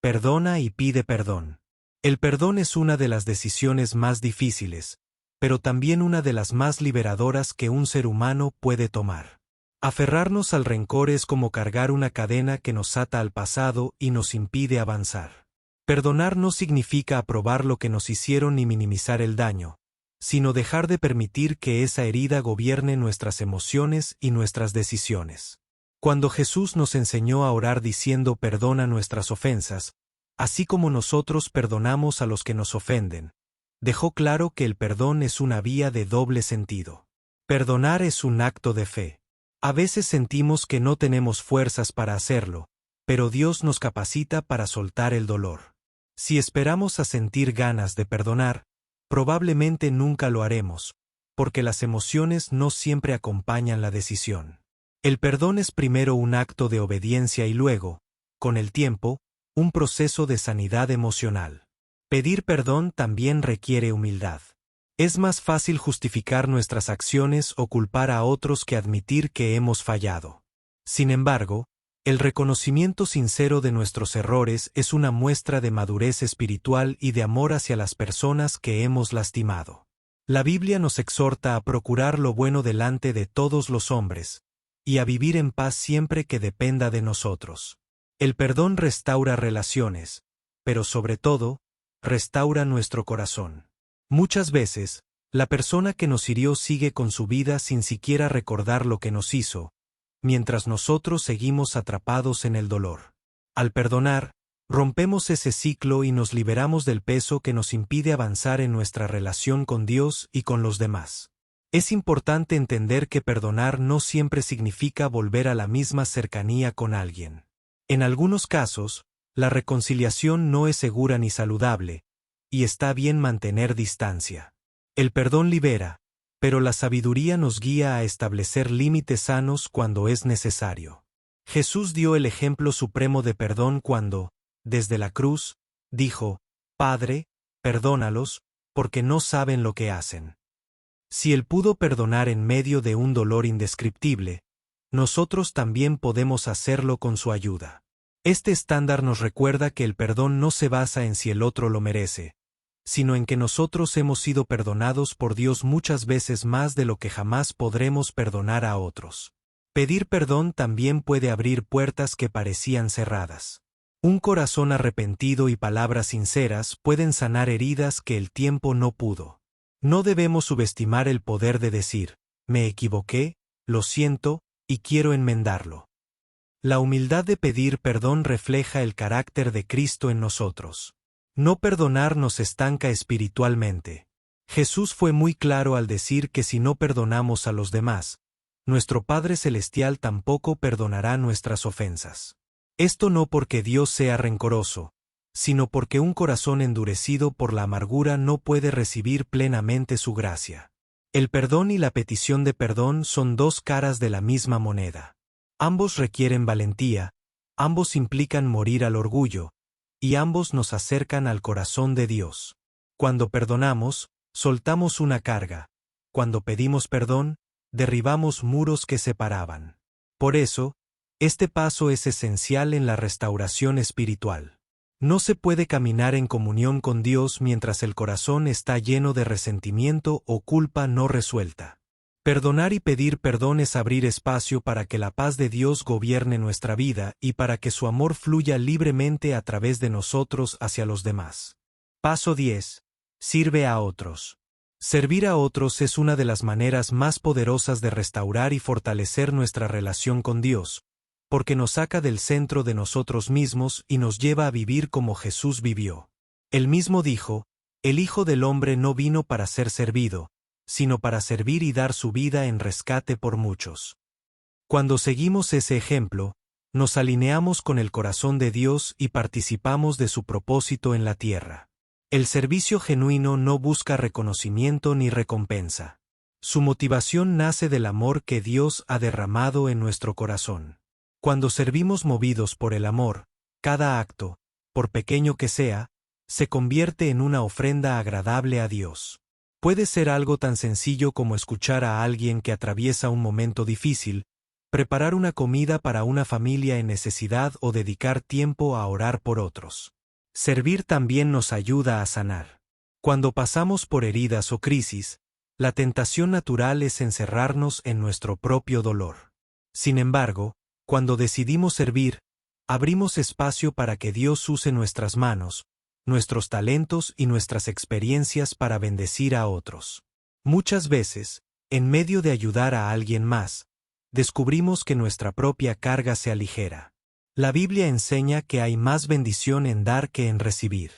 Perdona y pide perdón. El perdón es una de las decisiones más difíciles, pero también una de las más liberadoras que un ser humano puede tomar. Aferrarnos al rencor es como cargar una cadena que nos ata al pasado y nos impide avanzar. Perdonar no significa aprobar lo que nos hicieron ni minimizar el daño, sino dejar de permitir que esa herida gobierne nuestras emociones y nuestras decisiones. Cuando Jesús nos enseñó a orar diciendo perdona nuestras ofensas, así como nosotros perdonamos a los que nos ofenden, dejó claro que el perdón es una vía de doble sentido. Perdonar es un acto de fe. A veces sentimos que no tenemos fuerzas para hacerlo, pero Dios nos capacita para soltar el dolor. Si esperamos a sentir ganas de perdonar, probablemente nunca lo haremos, porque las emociones no siempre acompañan la decisión. El perdón es primero un acto de obediencia y luego, con el tiempo, un proceso de sanidad emocional. Pedir perdón también requiere humildad. Es más fácil justificar nuestras acciones o culpar a otros que admitir que hemos fallado. Sin embargo, el reconocimiento sincero de nuestros errores es una muestra de madurez espiritual y de amor hacia las personas que hemos lastimado. La Biblia nos exhorta a procurar lo bueno delante de todos los hombres, y a vivir en paz siempre que dependa de nosotros. El perdón restaura relaciones, pero sobre todo, restaura nuestro corazón. Muchas veces, la persona que nos hirió sigue con su vida sin siquiera recordar lo que nos hizo, mientras nosotros seguimos atrapados en el dolor. Al perdonar, rompemos ese ciclo y nos liberamos del peso que nos impide avanzar en nuestra relación con Dios y con los demás. Es importante entender que perdonar no siempre significa volver a la misma cercanía con alguien. En algunos casos, la reconciliación no es segura ni saludable, y está bien mantener distancia. El perdón libera, pero la sabiduría nos guía a establecer límites sanos cuando es necesario. Jesús dio el ejemplo supremo de perdón cuando, desde la cruz, dijo: Padre, perdónalos, porque no saben lo que hacen. Si Él pudo perdonar en medio de un dolor indescriptible, nosotros también podemos hacerlo con su ayuda. Este estándar nos recuerda que el perdón no se basa en si el otro lo merece, sino en que nosotros hemos sido perdonados por Dios muchas veces más de lo que jamás podremos perdonar a otros. Pedir perdón también puede abrir puertas que parecían cerradas. Un corazón arrepentido y palabras sinceras pueden sanar heridas que el tiempo no pudo. No debemos subestimar el poder de decir: me equivoqué, lo siento, y quiero enmendarlo. La humildad de pedir perdón refleja el carácter de Cristo en nosotros. No perdonar nos estanca espiritualmente. Jesús fue muy claro al decir que si no perdonamos a los demás, nuestro Padre Celestial tampoco perdonará nuestras ofensas. Esto no porque Dios sea rencoroso, sino porque un corazón endurecido por la amargura no puede recibir plenamente su gracia. El perdón y la petición de perdón son dos caras de la misma moneda. Ambos requieren valentía, ambos implican morir al orgullo, y ambos nos acercan al corazón de Dios. Cuando perdonamos, soltamos una carga. Cuando pedimos perdón, derribamos muros que separaban. Por eso, este paso es esencial en la restauración espiritual. No se puede caminar en comunión con Dios mientras el corazón está lleno de resentimiento o culpa no resuelta. Perdonar y pedir perdón es abrir espacio para que la paz de Dios gobierne nuestra vida y para que su amor fluya libremente a través de nosotros hacia los demás. Paso 10. Sirve a otros. Servir a otros es una de las maneras más poderosas de restaurar y fortalecer nuestra relación con Dios, porque nos saca del centro de nosotros mismos y nos lleva a vivir como Jesús vivió. Él mismo dijo: «El Hijo del Hombre no vino para ser servido, sino para servir y dar su vida en rescate por muchos». Cuando seguimos ese ejemplo, nos alineamos con el corazón de Dios y participamos de su propósito en la tierra. El servicio genuino no busca reconocimiento ni recompensa. Su motivación nace del amor que Dios ha derramado en nuestro corazón. Cuando servimos movidos por el amor, cada acto, por pequeño que sea, se convierte en una ofrenda agradable a Dios. Puede ser algo tan sencillo como escuchar a alguien que atraviesa un momento difícil, preparar una comida para una familia en necesidad o dedicar tiempo a orar por otros. Servir también nos ayuda a sanar. Cuando pasamos por heridas o crisis, la tentación natural es encerrarnos en nuestro propio dolor. Sin embargo, cuando decidimos servir, abrimos espacio para que Dios use nuestras manos, nuestros talentos y nuestras experiencias para bendecir a otros. Muchas veces, en medio de ayudar a alguien más, descubrimos que nuestra propia carga se aligera. La Biblia enseña que hay más bendición en dar que en recibir.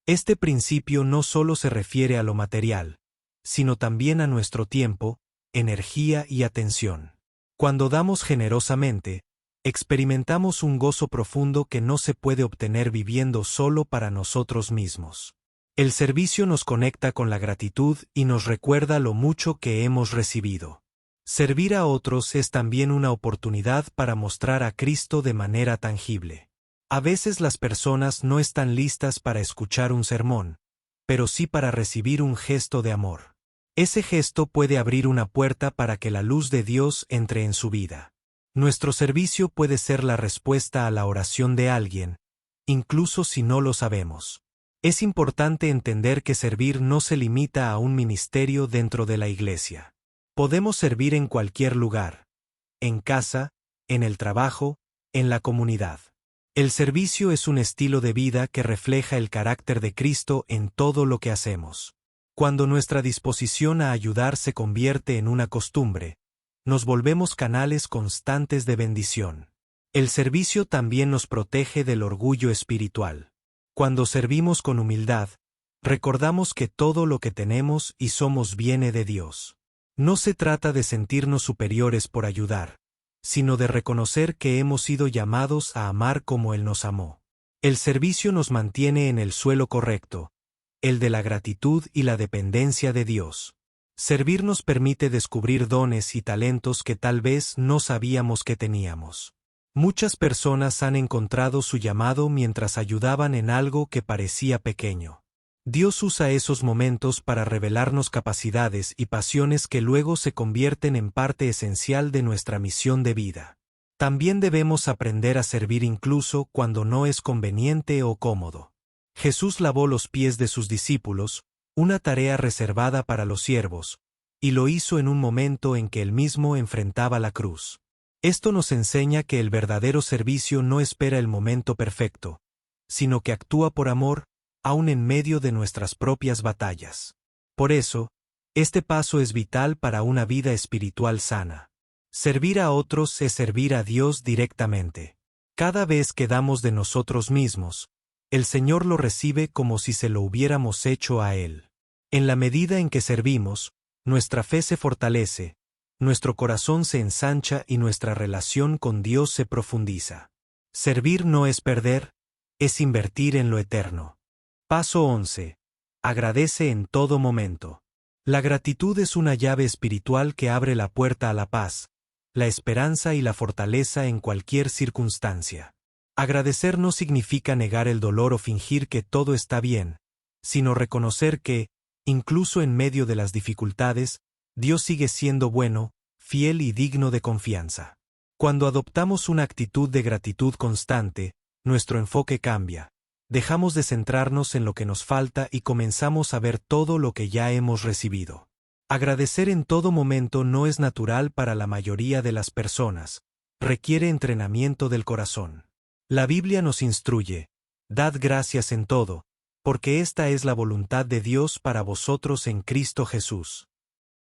Este principio no solo se refiere a lo material, sino también a nuestro tiempo, energía y atención. Cuando damos generosamente, experimentamos un gozo profundo que no se puede obtener viviendo solo para nosotros mismos. El servicio nos conecta con la gratitud y nos recuerda lo mucho que hemos recibido. Servir a otros es también una oportunidad para mostrar a Cristo de manera tangible. A veces las personas no están listas para escuchar un sermón, pero sí para recibir un gesto de amor. Ese gesto puede abrir una puerta para que la luz de Dios entre en su vida. Nuestro servicio puede ser la respuesta a la oración de alguien, incluso si no lo sabemos. Es importante entender que servir no se limita a un ministerio dentro de la iglesia. Podemos servir en cualquier lugar, en casa, en el trabajo, en la comunidad. El servicio es un estilo de vida que refleja el carácter de Cristo en todo lo que hacemos. Cuando nuestra disposición a ayudar se convierte en una costumbre, nos volvemos canales constantes de bendición. El servicio también nos protege del orgullo espiritual. Cuando servimos con humildad, recordamos que todo lo que tenemos y somos viene de Dios. No se trata de sentirnos superiores por ayudar, sino de reconocer que hemos sido llamados a amar como Él nos amó. El servicio nos mantiene en el suelo correcto, el de la gratitud y la dependencia de Dios. Servir nos permite descubrir dones y talentos que tal vez no sabíamos que teníamos. Muchas personas han encontrado su llamado mientras ayudaban en algo que parecía pequeño. Dios usa esos momentos para revelarnos capacidades y pasiones que luego se convierten en parte esencial de nuestra misión de vida. También debemos aprender a servir incluso cuando no es conveniente o cómodo. Jesús lavó los pies de sus discípulos, una tarea reservada para los siervos, y lo hizo en un momento en que él mismo enfrentaba la cruz. Esto nos enseña que el verdadero servicio no espera el momento perfecto, sino que actúa por amor, aún en medio de nuestras propias batallas. Por eso, este paso es vital para una vida espiritual sana. Servir a otros es servir a Dios directamente. Cada vez que damos de nosotros mismos, el Señor lo recibe como si se lo hubiéramos hecho a Él. En la medida en que servimos, nuestra fe se fortalece, nuestro corazón se ensancha y nuestra relación con Dios se profundiza. Servir no es perder, es invertir en lo eterno. Paso 11. Agradece en todo momento. La gratitud es una llave espiritual que abre la puerta a la paz, la esperanza y la fortaleza en cualquier circunstancia. Agradecer no significa negar el dolor o fingir que todo está bien, sino reconocer que, incluso en medio de las dificultades, Dios sigue siendo bueno, fiel y digno de confianza. Cuando adoptamos una actitud de gratitud constante, nuestro enfoque cambia. Dejamos de centrarnos en lo que nos falta y comenzamos a ver todo lo que ya hemos recibido. Agradecer en todo momento no es natural para la mayoría de las personas, requiere entrenamiento del corazón. La Biblia nos instruye: dad gracias en todo, porque esta es la voluntad de Dios para vosotros en Cristo Jesús.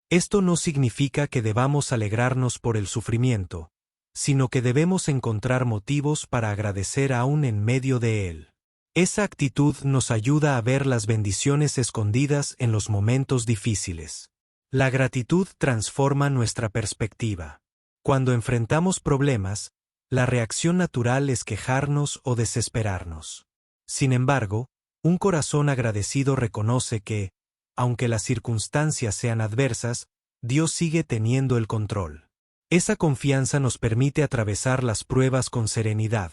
Esto no significa que debamos alegrarnos por el sufrimiento, sino que debemos encontrar motivos para agradecer aún en medio de él. Esa actitud nos ayuda a ver las bendiciones escondidas en los momentos difíciles. La gratitud transforma nuestra perspectiva. Cuando enfrentamos problemas, la reacción natural es quejarnos o desesperarnos. Sin embargo, un corazón agradecido reconoce que, aunque las circunstancias sean adversas, Dios sigue teniendo el control. Esa confianza nos permite atravesar las pruebas con serenidad,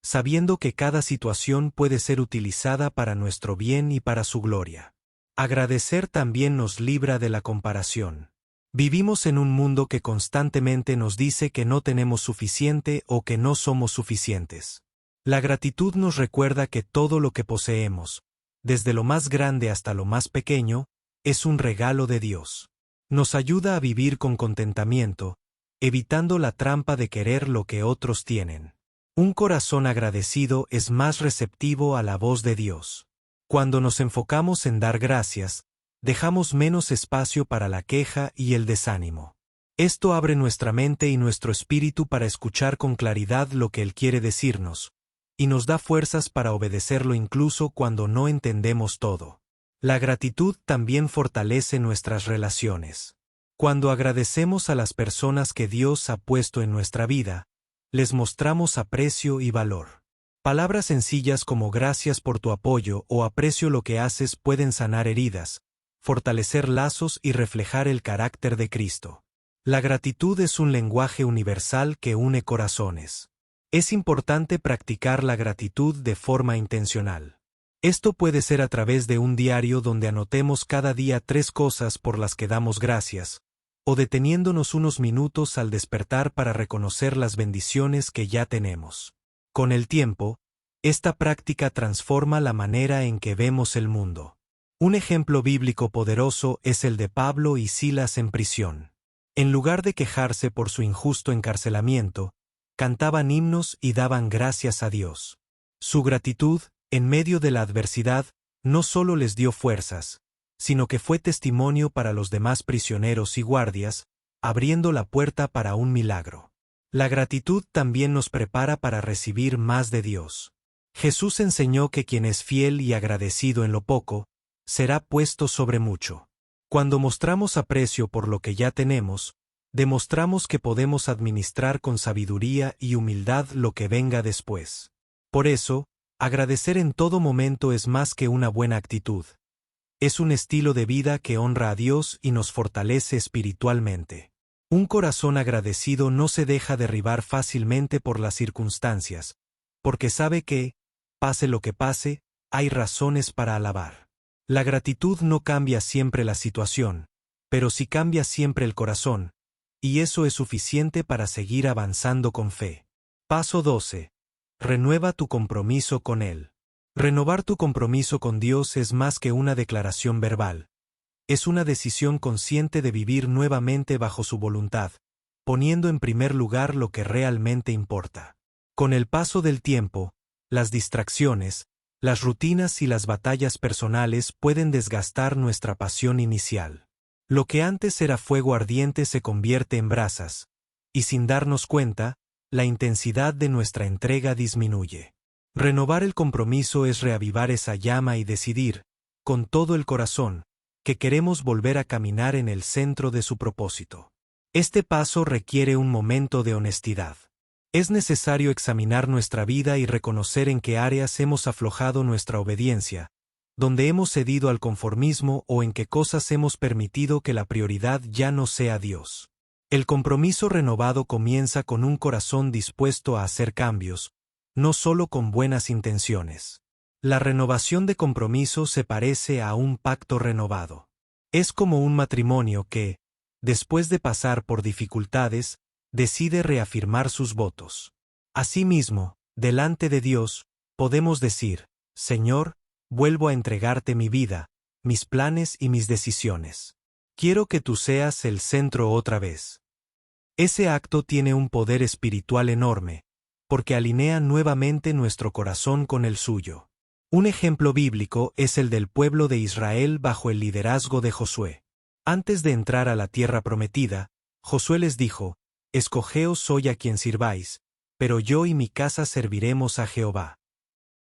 sabiendo que cada situación puede ser utilizada para nuestro bien y para su gloria. Agradecer también nos libra de la comparación. Vivimos en un mundo que constantemente nos dice que no tenemos suficiente o que no somos suficientes. La gratitud nos recuerda que todo lo que poseemos, desde lo más grande hasta lo más pequeño, es un regalo de Dios. Nos ayuda a vivir con contentamiento, evitando la trampa de querer lo que otros tienen. Un corazón agradecido es más receptivo a la voz de Dios. Cuando nos enfocamos en dar gracias, dejamos menos espacio para la queja y el desánimo. Esto abre nuestra mente y nuestro espíritu para escuchar con claridad lo que Él quiere decirnos, y nos da fuerzas para obedecerlo incluso cuando no entendemos todo. La gratitud también fortalece nuestras relaciones. Cuando agradecemos a las personas que Dios ha puesto en nuestra vida, les mostramos aprecio y valor. Palabras sencillas como gracias por tu apoyo o aprecio lo que haces pueden sanar heridas, fortalecer lazos y reflejar el carácter de Cristo. La gratitud es un lenguaje universal que une corazones. Es importante practicar la gratitud de forma intencional. Esto puede ser a través de un diario donde anotemos cada día 3 cosas por las que damos gracias, o deteniéndonos unos minutos al despertar para reconocer las bendiciones que ya tenemos. Con el tiempo, esta práctica transforma la manera en que vemos el mundo. Un ejemplo bíblico poderoso es el de Pablo y Silas en prisión. En lugar de quejarse por su injusto encarcelamiento, cantaban himnos y daban gracias a Dios. Su gratitud, en medio de la adversidad, no solo les dio fuerzas, sino que fue testimonio para los demás prisioneros y guardias, abriendo la puerta para un milagro. La gratitud también nos prepara para recibir más de Dios. Jesús enseñó que quien es fiel y agradecido en lo poco, será puesto sobre mucho. Cuando mostramos aprecio por lo que ya tenemos, demostramos que podemos administrar con sabiduría y humildad lo que venga después. Por eso, agradecer en todo momento es más que una buena actitud. Es un estilo de vida que honra a Dios y nos fortalece espiritualmente. Un corazón agradecido no se deja derribar fácilmente por las circunstancias, porque sabe que, pase lo que pase, hay razones para alabar. La gratitud no cambia siempre la situación, pero sí cambia siempre el corazón, y eso es suficiente para seguir avanzando con fe. Paso 12. Renueva tu compromiso con Él. Renovar tu compromiso con Dios es más que una declaración verbal. Es una decisión consciente de vivir nuevamente bajo su voluntad, poniendo en primer lugar lo que realmente importa. Con el paso del tiempo, las distracciones, las rutinas y las batallas personales pueden desgastar nuestra pasión inicial. Lo que antes era fuego ardiente se convierte en brasas, y sin darnos cuenta, la intensidad de nuestra entrega disminuye. Renovar el compromiso es reavivar esa llama y decidir, con todo el corazón, que queremos volver a caminar en el centro de su propósito. Este paso requiere un momento de honestidad. Es necesario examinar nuestra vida y reconocer en qué áreas hemos aflojado nuestra obediencia, donde hemos cedido al conformismo o en qué cosas hemos permitido que la prioridad ya no sea Dios. El compromiso renovado comienza con un corazón dispuesto a hacer cambios, no solo con buenas intenciones. La renovación de compromiso se parece a un pacto renovado. Es como un matrimonio que, después de pasar por dificultades, decide reafirmar sus votos. Asimismo, delante de Dios, podemos decir, Señor, vuelvo a entregarte mi vida, mis planes y mis decisiones. Quiero que tú seas el centro otra vez. Ese acto tiene un poder espiritual enorme, porque alinea nuevamente nuestro corazón con el suyo. Un ejemplo bíblico es el del pueblo de Israel bajo el liderazgo de Josué. Antes de entrar a la tierra prometida, Josué les dijo, «Escogeos hoy a quien sirváis, pero yo y mi casa serviremos a Jehová».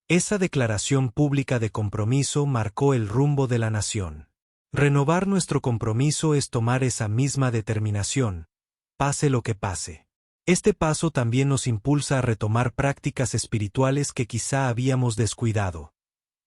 Esa declaración pública de compromiso marcó el rumbo de la nación. Renovar nuestro compromiso es tomar esa misma determinación, pase lo que pase. Este paso también nos impulsa a retomar prácticas espirituales que quizá habíamos descuidado.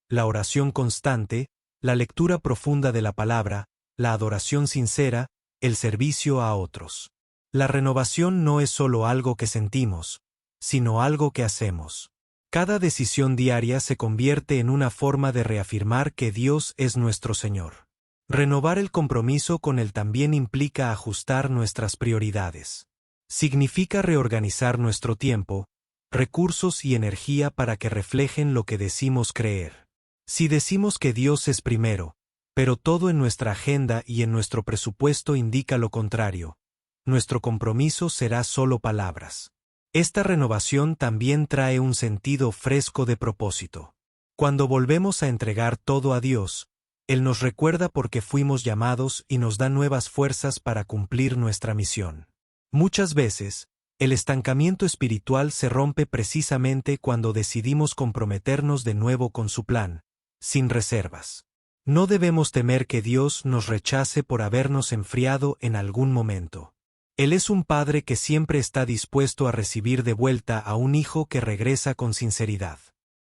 La oración constante, la lectura profunda de la palabra, la adoración sincera, el servicio a otros. La renovación no es solo algo que sentimos, sino algo que hacemos. Cada decisión diaria se convierte en una forma de reafirmar que Dios es nuestro Señor. Renovar el compromiso con Él también implica ajustar nuestras prioridades. Significa reorganizar nuestro tiempo, recursos y energía para que reflejen lo que decimos creer. Si decimos que Dios es primero, pero todo en nuestra agenda y en nuestro presupuesto indica lo contrario, nuestro compromiso será solo palabras. Esta renovación también trae un sentido fresco de propósito. Cuando volvemos a entregar todo a Dios, Él nos recuerda por qué fuimos llamados y nos da nuevas fuerzas para cumplir nuestra misión. Muchas veces, el estancamiento espiritual se rompe precisamente cuando decidimos comprometernos de nuevo con su plan, sin reservas. No debemos temer que Dios nos rechace por habernos enfriado en algún momento. Él es un padre que siempre está dispuesto a recibir de vuelta a un hijo que regresa con sinceridad.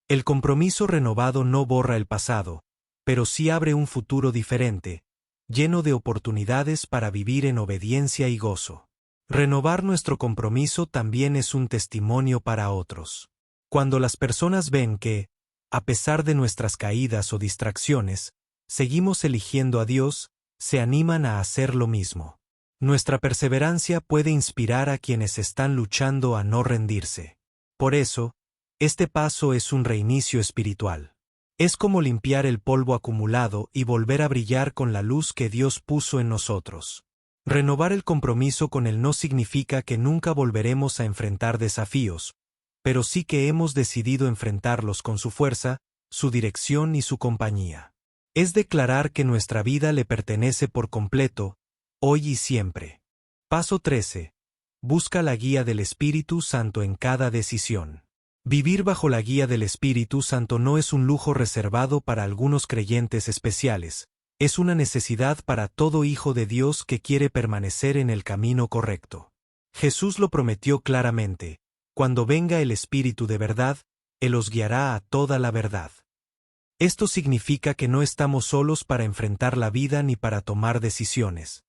El compromiso renovado no borra el pasado, pero sí abre un futuro diferente, lleno de oportunidades para vivir en obediencia y gozo. Renovar nuestro compromiso también es un testimonio para otros. Cuando las personas ven que, a pesar de nuestras caídas o distracciones, seguimos eligiendo a Dios, se animan a hacer lo mismo. Nuestra perseverancia puede inspirar a quienes están luchando a no rendirse. Por eso, este paso es un reinicio espiritual. Es como limpiar el polvo acumulado y volver a brillar con la luz que Dios puso en nosotros. Renovar el compromiso con Él no significa que nunca volveremos a enfrentar desafíos, pero sí que hemos decidido enfrentarlos con su fuerza, su dirección y su compañía. Es declarar que nuestra vida le pertenece por completo, hoy y siempre. Paso 13. Busca la guía del Espíritu Santo en cada decisión. Vivir bajo la guía del Espíritu Santo no es un lujo reservado para algunos creyentes especiales, es una necesidad para todo hijo de Dios que quiere permanecer en el camino correcto. Jesús lo prometió claramente, cuando venga el Espíritu de verdad, Él os guiará a toda la verdad. Esto significa que no estamos solos para enfrentar la vida ni para tomar decisiones.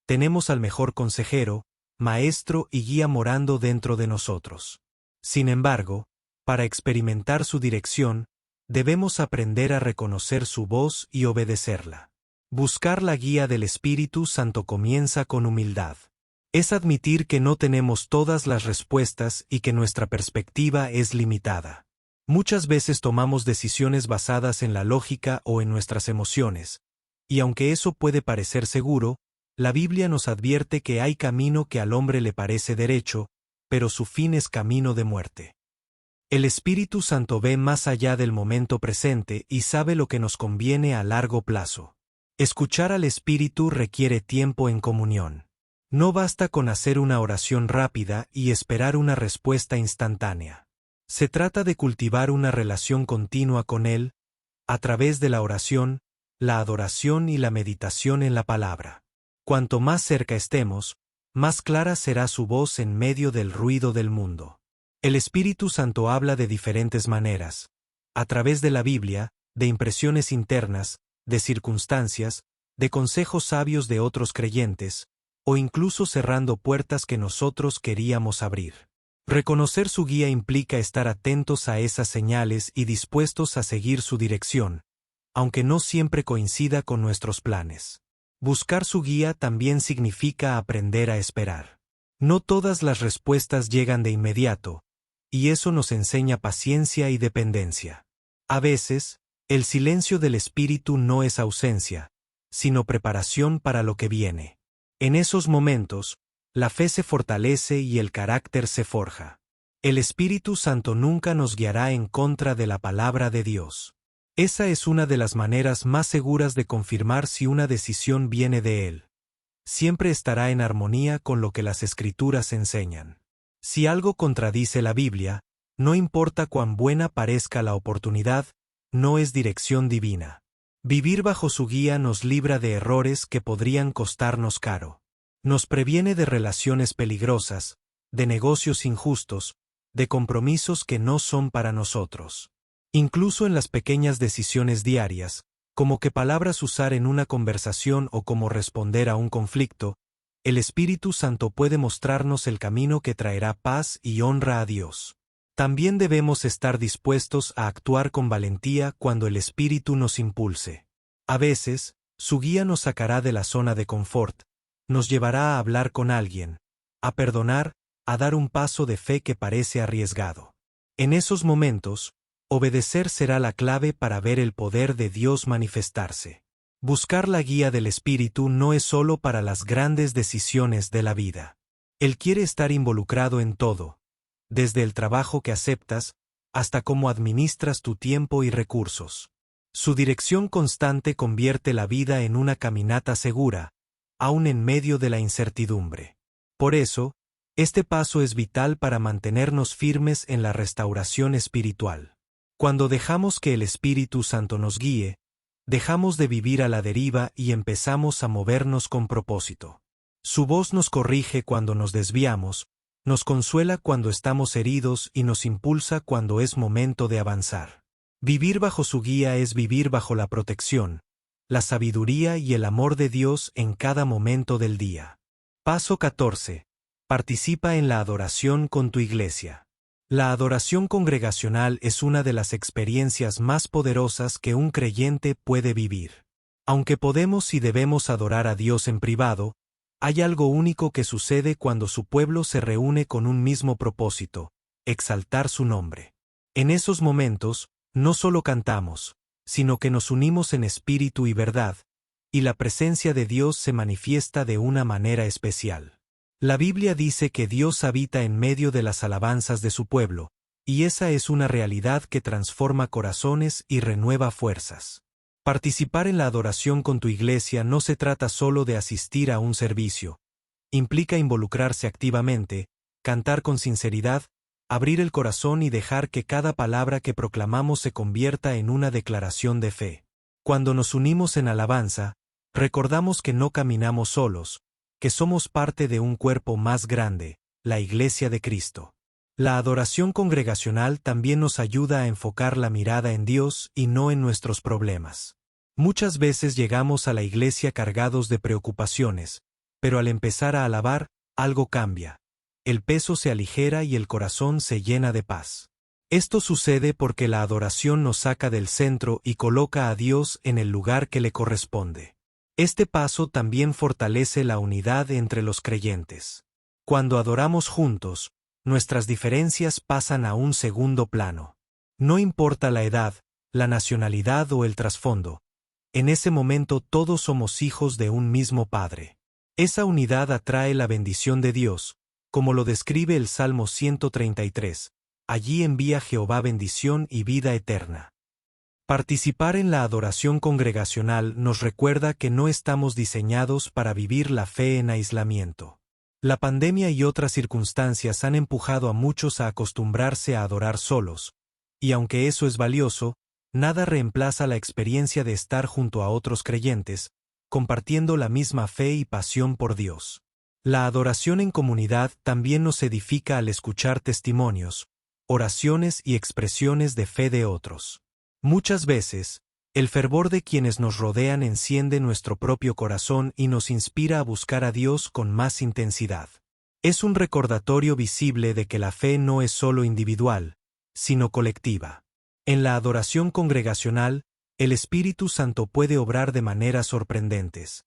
Tenemos al mejor consejero, maestro y guía morando dentro de nosotros. Sin embargo, para experimentar su dirección, debemos aprender a reconocer su voz y obedecerla. Buscar la guía del Espíritu Santo comienza con humildad. Es admitir que no tenemos todas las respuestas y que nuestra perspectiva es limitada. Muchas veces tomamos decisiones basadas en la lógica o en nuestras emociones, y aunque eso puede parecer seguro, la Biblia nos advierte que hay camino que al hombre le parece derecho, pero su fin es camino de muerte. El Espíritu Santo ve más allá del momento presente y sabe lo que nos conviene a largo plazo. Escuchar al Espíritu requiere tiempo en comunión. No basta con hacer una oración rápida y esperar una respuesta instantánea. Se trata de cultivar una relación continua con Él, a través de la oración, la adoración y la meditación en la palabra. Cuanto más cerca estemos, más clara será su voz en medio del ruido del mundo. El Espíritu Santo habla de diferentes maneras, a través de la Biblia, de impresiones internas, de circunstancias, de consejos sabios de otros creyentes, o incluso cerrando puertas que nosotros queríamos abrir. Reconocer su guía implica estar atentos a esas señales y dispuestos a seguir su dirección, aunque no siempre coincida con nuestros planes. Buscar su guía también significa aprender a esperar. No todas las respuestas llegan de inmediato, y eso nos enseña paciencia y dependencia. A veces, el silencio del Espíritu no es ausencia, sino preparación para lo que viene. En esos momentos, la fe se fortalece y el carácter se forja. El Espíritu Santo nunca nos guiará en contra de la palabra de Dios. Esa es una de las maneras más seguras de confirmar si una decisión viene de Él. Siempre estará en armonía con lo que las Escrituras enseñan. Si algo contradice la Biblia, no importa cuán buena parezca la oportunidad, no es dirección divina. Vivir bajo su guía nos libra de errores que podrían costarnos caro. Nos previene de relaciones peligrosas, de negocios injustos, de compromisos que no son para nosotros. Incluso en las pequeñas decisiones diarias, como qué palabras usar en una conversación o cómo responder a un conflicto, el Espíritu Santo puede mostrarnos el camino que traerá paz y honra a Dios. También debemos estar dispuestos a actuar con valentía cuando el Espíritu nos impulse. A veces, su guía nos sacará de la zona de confort, nos llevará a hablar con alguien, a perdonar, a dar un paso de fe que parece arriesgado. En esos momentos, obedecer será la clave para ver el poder de Dios manifestarse. Buscar la guía del Espíritu no es solo para las grandes decisiones de la vida. Él quiere estar involucrado en todo, desde el trabajo que aceptas, hasta cómo administras tu tiempo y recursos. Su dirección constante convierte la vida en una caminata segura, aun en medio de la incertidumbre. Por eso, este paso es vital para mantenernos firmes en la restauración espiritual. Cuando dejamos que el Espíritu Santo nos guíe, dejamos de vivir a la deriva y empezamos a movernos con propósito. Su voz nos corrige cuando nos desviamos, nos consuela cuando estamos heridos y nos impulsa cuando es momento de avanzar. Vivir bajo su guía es vivir bajo la protección, la sabiduría y el amor de Dios en cada momento del día. Paso 14. Participa en la adoración con tu iglesia. La adoración congregacional es una de las experiencias más poderosas que un creyente puede vivir. Aunque podemos y debemos adorar a Dios en privado, hay algo único que sucede cuando su pueblo se reúne con un mismo propósito: exaltar su nombre. En esos momentos, no solo cantamos, sino que nos unimos en espíritu y verdad, y la presencia de Dios se manifiesta de una manera especial. La Biblia dice que Dios habita en medio de las alabanzas de su pueblo, y esa es una realidad que transforma corazones y renueva fuerzas. Participar en la adoración con tu iglesia no se trata solo de asistir a un servicio. Implica involucrarse activamente, cantar con sinceridad, abrir el corazón y dejar que cada palabra que proclamamos se convierta en una declaración de fe. Cuando nos unimos en alabanza, recordamos que no caminamos solos, que somos parte de un cuerpo más grande, la Iglesia de Cristo. La adoración congregacional también nos ayuda a enfocar la mirada en Dios y no en nuestros problemas. Muchas veces llegamos a la iglesia cargados de preocupaciones, pero al empezar a alabar, algo cambia. El peso se aligera y el corazón se llena de paz. Esto sucede porque la adoración nos saca del centro y coloca a Dios en el lugar que le corresponde. Este paso también fortalece la unidad entre los creyentes. Cuando adoramos juntos, nuestras diferencias pasan a un segundo plano. No importa la edad, la nacionalidad o el trasfondo. En ese momento todos somos hijos de un mismo Padre. Esa unidad atrae la bendición de Dios, como lo describe el Salmo 133. Allí envía Jehová bendición y vida eterna. Participar en la adoración congregacional nos recuerda que no estamos diseñados para vivir la fe en aislamiento. La pandemia y otras circunstancias han empujado a muchos a acostumbrarse a adorar solos, y aunque eso es valioso, nada reemplaza la experiencia de estar junto a otros creyentes, compartiendo la misma fe y pasión por Dios. La adoración en comunidad también nos edifica al escuchar testimonios, oraciones y expresiones de fe de otros. Muchas veces, el fervor de quienes nos rodean enciende nuestro propio corazón y nos inspira a buscar a Dios con más intensidad. Es un recordatorio visible de que la fe no es solo individual, sino colectiva. En la adoración congregacional, el Espíritu Santo puede obrar de maneras sorprendentes,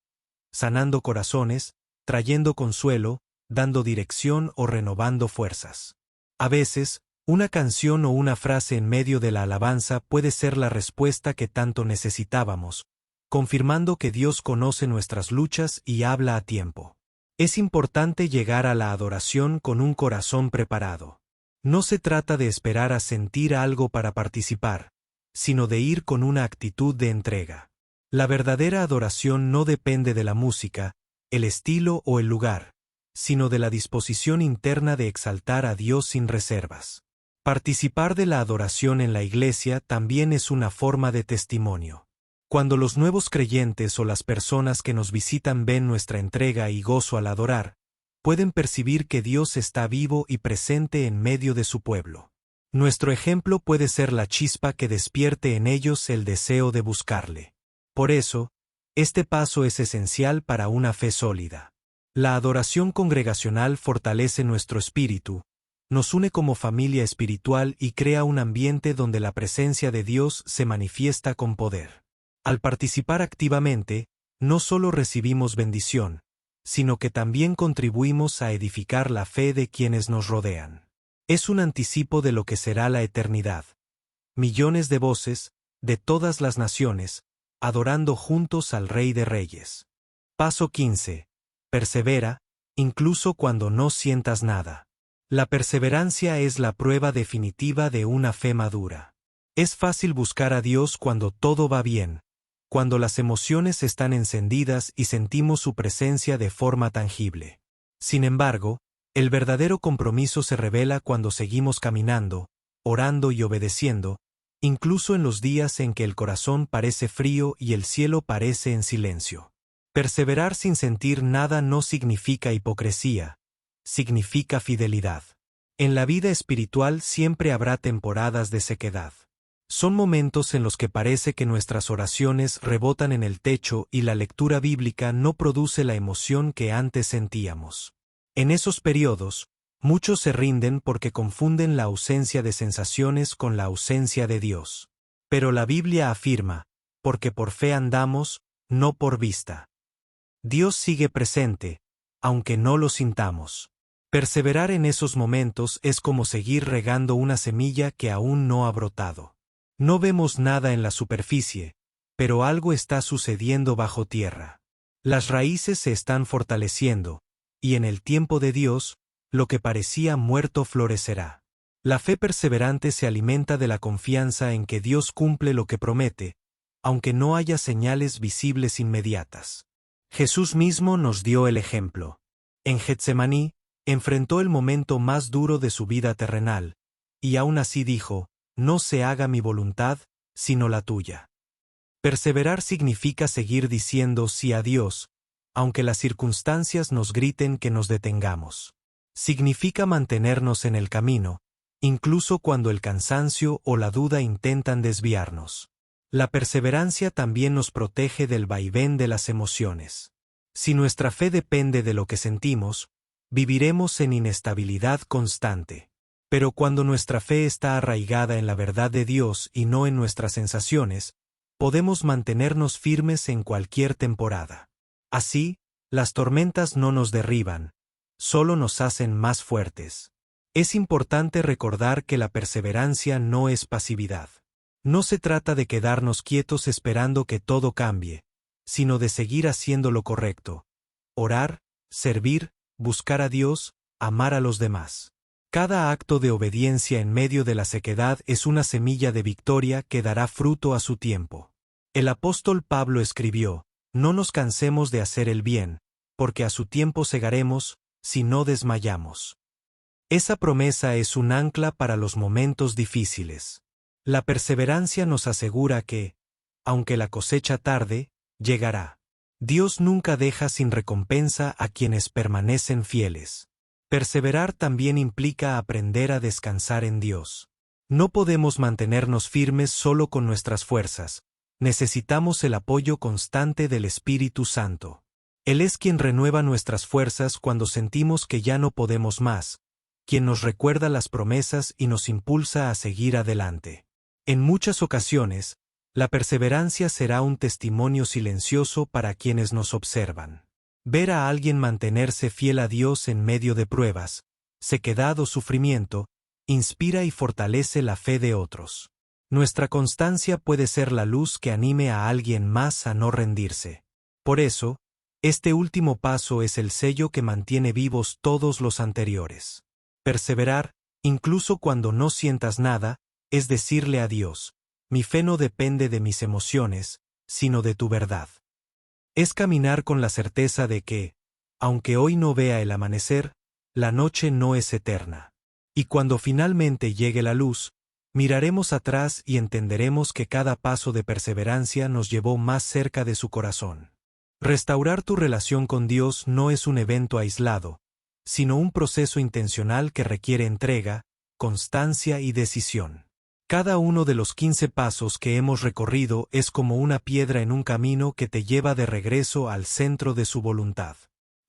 sanando corazones, trayendo consuelo, dando dirección o renovando fuerzas. A veces, una canción o una frase en medio de la alabanza puede ser la respuesta que tanto necesitábamos, confirmando que Dios conoce nuestras luchas y habla a tiempo. Es importante llegar a la adoración con un corazón preparado. No se trata de esperar a sentir algo para participar, sino de ir con una actitud de entrega. La verdadera adoración no depende de la música, el estilo o el lugar, sino de la disposición interna de exaltar a Dios sin reservas. Participar de la adoración en la iglesia también es una forma de testimonio. Cuando los nuevos creyentes o las personas que nos visitan ven nuestra entrega y gozo al adorar, pueden percibir que Dios está vivo y presente en medio de su pueblo. Nuestro ejemplo puede ser la chispa que despierte en ellos el deseo de buscarle. Por eso, este paso es esencial para una fe sólida. La adoración congregacional fortalece nuestro espíritu, nos une como familia espiritual y crea un ambiente donde la presencia de Dios se manifiesta con poder. Al participar activamente, no solo recibimos bendición, sino que también contribuimos a edificar la fe de quienes nos rodean. Es un anticipo de lo que será la eternidad. Millones de voces, de todas las naciones, adorando juntos al Rey de Reyes. Paso 15. Persevera, incluso cuando no sientas nada. La perseverancia es la prueba definitiva de una fe madura. Es fácil buscar a Dios cuando todo va bien, cuando las emociones están encendidas y sentimos su presencia de forma tangible. Sin embargo, el verdadero compromiso se revela cuando seguimos caminando, orando y obedeciendo, incluso en los días en que el corazón parece frío y el cielo parece en silencio. Perseverar sin sentir nada no significa hipocresía, significa fidelidad. En la vida espiritual siempre habrá temporadas de sequedad. Son momentos en los que parece que nuestras oraciones rebotan en el techo y la lectura bíblica no produce la emoción que antes sentíamos. En esos periodos, muchos se rinden porque confunden la ausencia de sensaciones con la ausencia de Dios. Pero la Biblia afirma, porque por fe andamos, no por vista. Dios sigue presente, aunque no lo sintamos. Perseverar en esos momentos es como seguir regando una semilla que aún no ha brotado. No vemos nada en la superficie, pero algo está sucediendo bajo tierra. Las raíces se están fortaleciendo, y en el tiempo de Dios, lo que parecía muerto florecerá. La fe perseverante se alimenta de la confianza en que Dios cumple lo que promete, aunque no haya señales visibles inmediatas. Jesús mismo nos dio el ejemplo. En Getsemaní, enfrentó el momento más duro de su vida terrenal, y aún así dijo, no se haga mi voluntad, sino la tuya. Perseverar significa seguir diciendo sí a Dios, aunque las circunstancias nos griten que nos detengamos. Significa mantenernos en el camino, incluso cuando el cansancio o la duda intentan desviarnos. La perseverancia también nos protege del vaivén de las emociones. Si nuestra fe depende de lo que sentimos, viviremos en inestabilidad constante. Pero cuando nuestra fe está arraigada en la verdad de Dios y no en nuestras sensaciones, podemos mantenernos firmes en cualquier temporada. Así, las tormentas no nos derriban, solo nos hacen más fuertes. Es importante recordar que la perseverancia no es pasividad. No se trata de quedarnos quietos esperando que todo cambie, sino de seguir haciendo lo correcto. Orar, servir, buscar a Dios, amar a los demás. Cada acto de obediencia en medio de la sequedad es una semilla de victoria que dará fruto a su tiempo. El apóstol Pablo escribió, no nos cansemos de hacer el bien, porque a su tiempo segaremos, si no desmayamos. Esa promesa es un ancla para los momentos difíciles. La perseverancia nos asegura que, aunque la cosecha tarde, llegará. Dios nunca deja sin recompensa a quienes permanecen fieles. Perseverar también implica aprender a descansar en Dios. No podemos mantenernos firmes solo con nuestras fuerzas. Necesitamos el apoyo constante del Espíritu Santo. Él es quien renueva nuestras fuerzas cuando sentimos que ya no podemos más, quien nos recuerda las promesas y nos impulsa a seguir adelante. En muchas ocasiones, la perseverancia será un testimonio silencioso para quienes nos observan. Ver a alguien mantenerse fiel a Dios en medio de pruebas, sequedad o sufrimiento, inspira y fortalece la fe de otros. Nuestra constancia puede ser la luz que anime a alguien más a no rendirse. Por eso, este último paso es el sello que mantiene vivos todos los anteriores. Perseverar, incluso cuando no sientas nada, es decirle a Dios: mi fe no depende de mis emociones, sino de tu verdad. Es caminar con la certeza de que, aunque hoy no vea el amanecer, la noche no es eterna. Y cuando finalmente llegue la luz, miraremos atrás y entenderemos que cada paso de perseverancia nos llevó más cerca de su corazón. Restaurar tu relación con Dios no es un evento aislado, sino un proceso intencional que requiere entrega, constancia y decisión. Cada uno de los 15 pasos que hemos recorrido es como una piedra en un camino que te lleva de regreso al centro de su voluntad.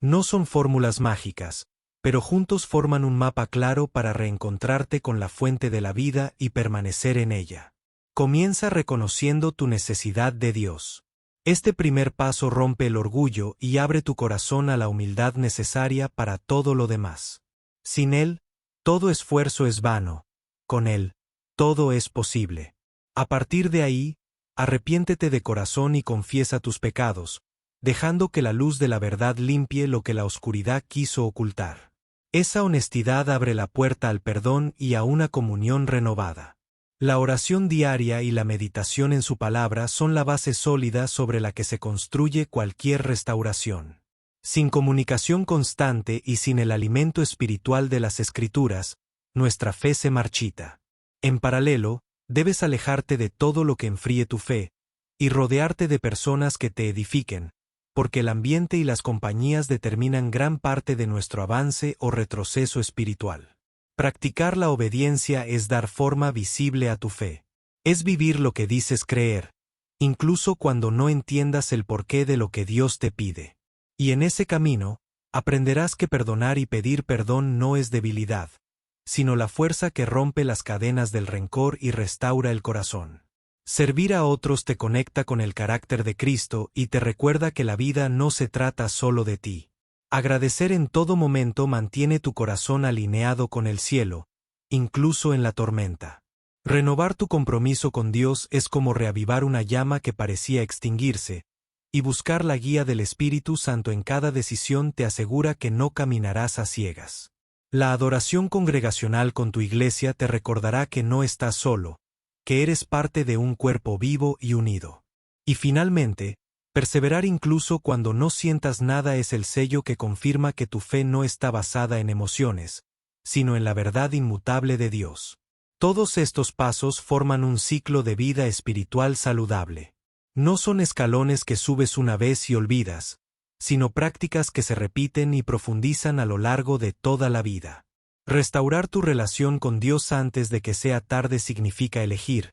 No son fórmulas mágicas, pero juntos forman un mapa claro para reencontrarte con la fuente de la vida y permanecer en ella. Comienza reconociendo tu necesidad de Dios. Este primer paso rompe el orgullo y abre tu corazón a la humildad necesaria para todo lo demás. Sin Él, todo esfuerzo es vano. Con Él, todo es posible. A partir de ahí, arrepiéntete de corazón y confiesa tus pecados, dejando que la luz de la verdad limpie lo que la oscuridad quiso ocultar. Esa honestidad abre la puerta al perdón y a una comunión renovada. La oración diaria y la meditación en su palabra son la base sólida sobre la que se construye cualquier restauración. Sin comunicación constante y sin el alimento espiritual de las Escrituras, nuestra fe se marchita. En paralelo, debes alejarte de todo lo que enfríe tu fe, y rodearte de personas que te edifiquen, porque el ambiente y las compañías determinan gran parte de nuestro avance o retroceso espiritual. Practicar la obediencia es dar forma visible a tu fe. Es vivir lo que dices creer, incluso cuando no entiendas el porqué de lo que Dios te pide. Y en ese camino, aprenderás que perdonar y pedir perdón no es debilidad, sino la fuerza que rompe las cadenas del rencor y restaura el corazón. Servir a otros te conecta con el carácter de Cristo y te recuerda que la vida no se trata solo de ti. Agradecer en todo momento mantiene tu corazón alineado con el cielo, incluso en la tormenta. Renovar tu compromiso con Dios es como reavivar una llama que parecía extinguirse, y buscar la guía del Espíritu Santo en cada decisión te asegura que no caminarás a ciegas. La adoración congregacional con tu iglesia te recordará que no estás solo, que eres parte de un cuerpo vivo y unido. Y finalmente, perseverar incluso cuando no sientas nada es el sello que confirma que tu fe no está basada en emociones, sino en la verdad inmutable de Dios. Todos estos pasos forman un ciclo de vida espiritual saludable. No son escalones que subes una vez y olvidas, sino prácticas que se repiten y profundizan a lo largo de toda la vida. Restaurar tu relación con Dios antes de que sea tarde significa elegir,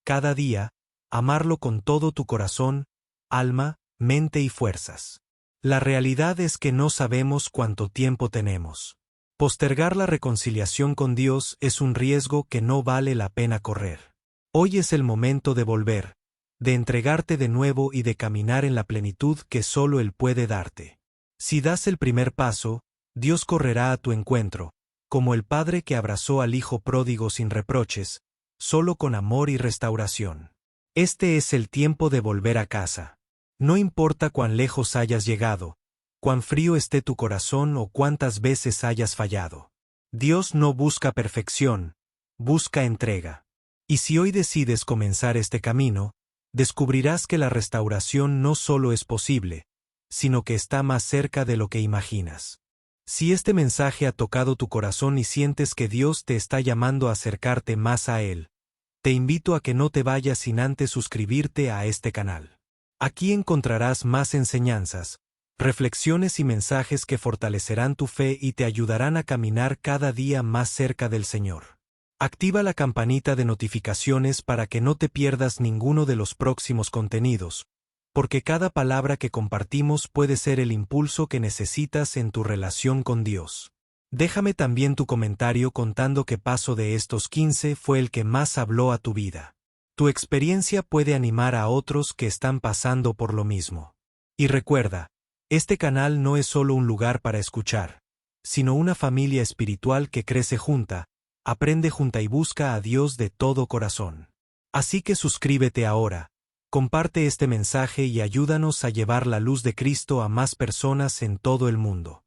cada día, amarlo con todo tu corazón, alma, mente y fuerzas. La realidad es que no sabemos cuánto tiempo tenemos. Postergar la reconciliación con Dios es un riesgo que no vale la pena correr. Hoy es el momento de volver, de entregarte de nuevo y de caminar en la plenitud que solo Él puede darte. Si das el primer paso, Dios correrá a tu encuentro, como el padre que abrazó al hijo pródigo sin reproches, solo con amor y restauración. Este es el tiempo de volver a casa. No importa cuán lejos hayas llegado, cuán frío esté tu corazón o cuántas veces hayas fallado. Dios no busca perfección, busca entrega. Y si hoy decides comenzar este camino, descubrirás que la restauración no solo es posible, sino que está más cerca de lo que imaginas. Si este mensaje ha tocado tu corazón y sientes que Dios te está llamando a acercarte más a Él, te invito a que no te vayas sin antes suscribirte a este canal. Aquí encontrarás más enseñanzas, reflexiones y mensajes que fortalecerán tu fe y te ayudarán a caminar cada día más cerca del Señor. Activa la campanita de notificaciones para que no te pierdas ninguno de los próximos contenidos, porque cada palabra que compartimos puede ser el impulso que necesitas en tu relación con Dios. Déjame también tu comentario contando qué paso de estos 15 fue el que más habló a tu vida. Tu experiencia puede animar a otros que están pasando por lo mismo. Y recuerda, este canal no es solo un lugar para escuchar, sino una familia espiritual que crece junta, aprende junta y busca a Dios de todo corazón. Así que suscríbete ahora, comparte este mensaje y ayúdanos a llevar la luz de Cristo a más personas en todo el mundo.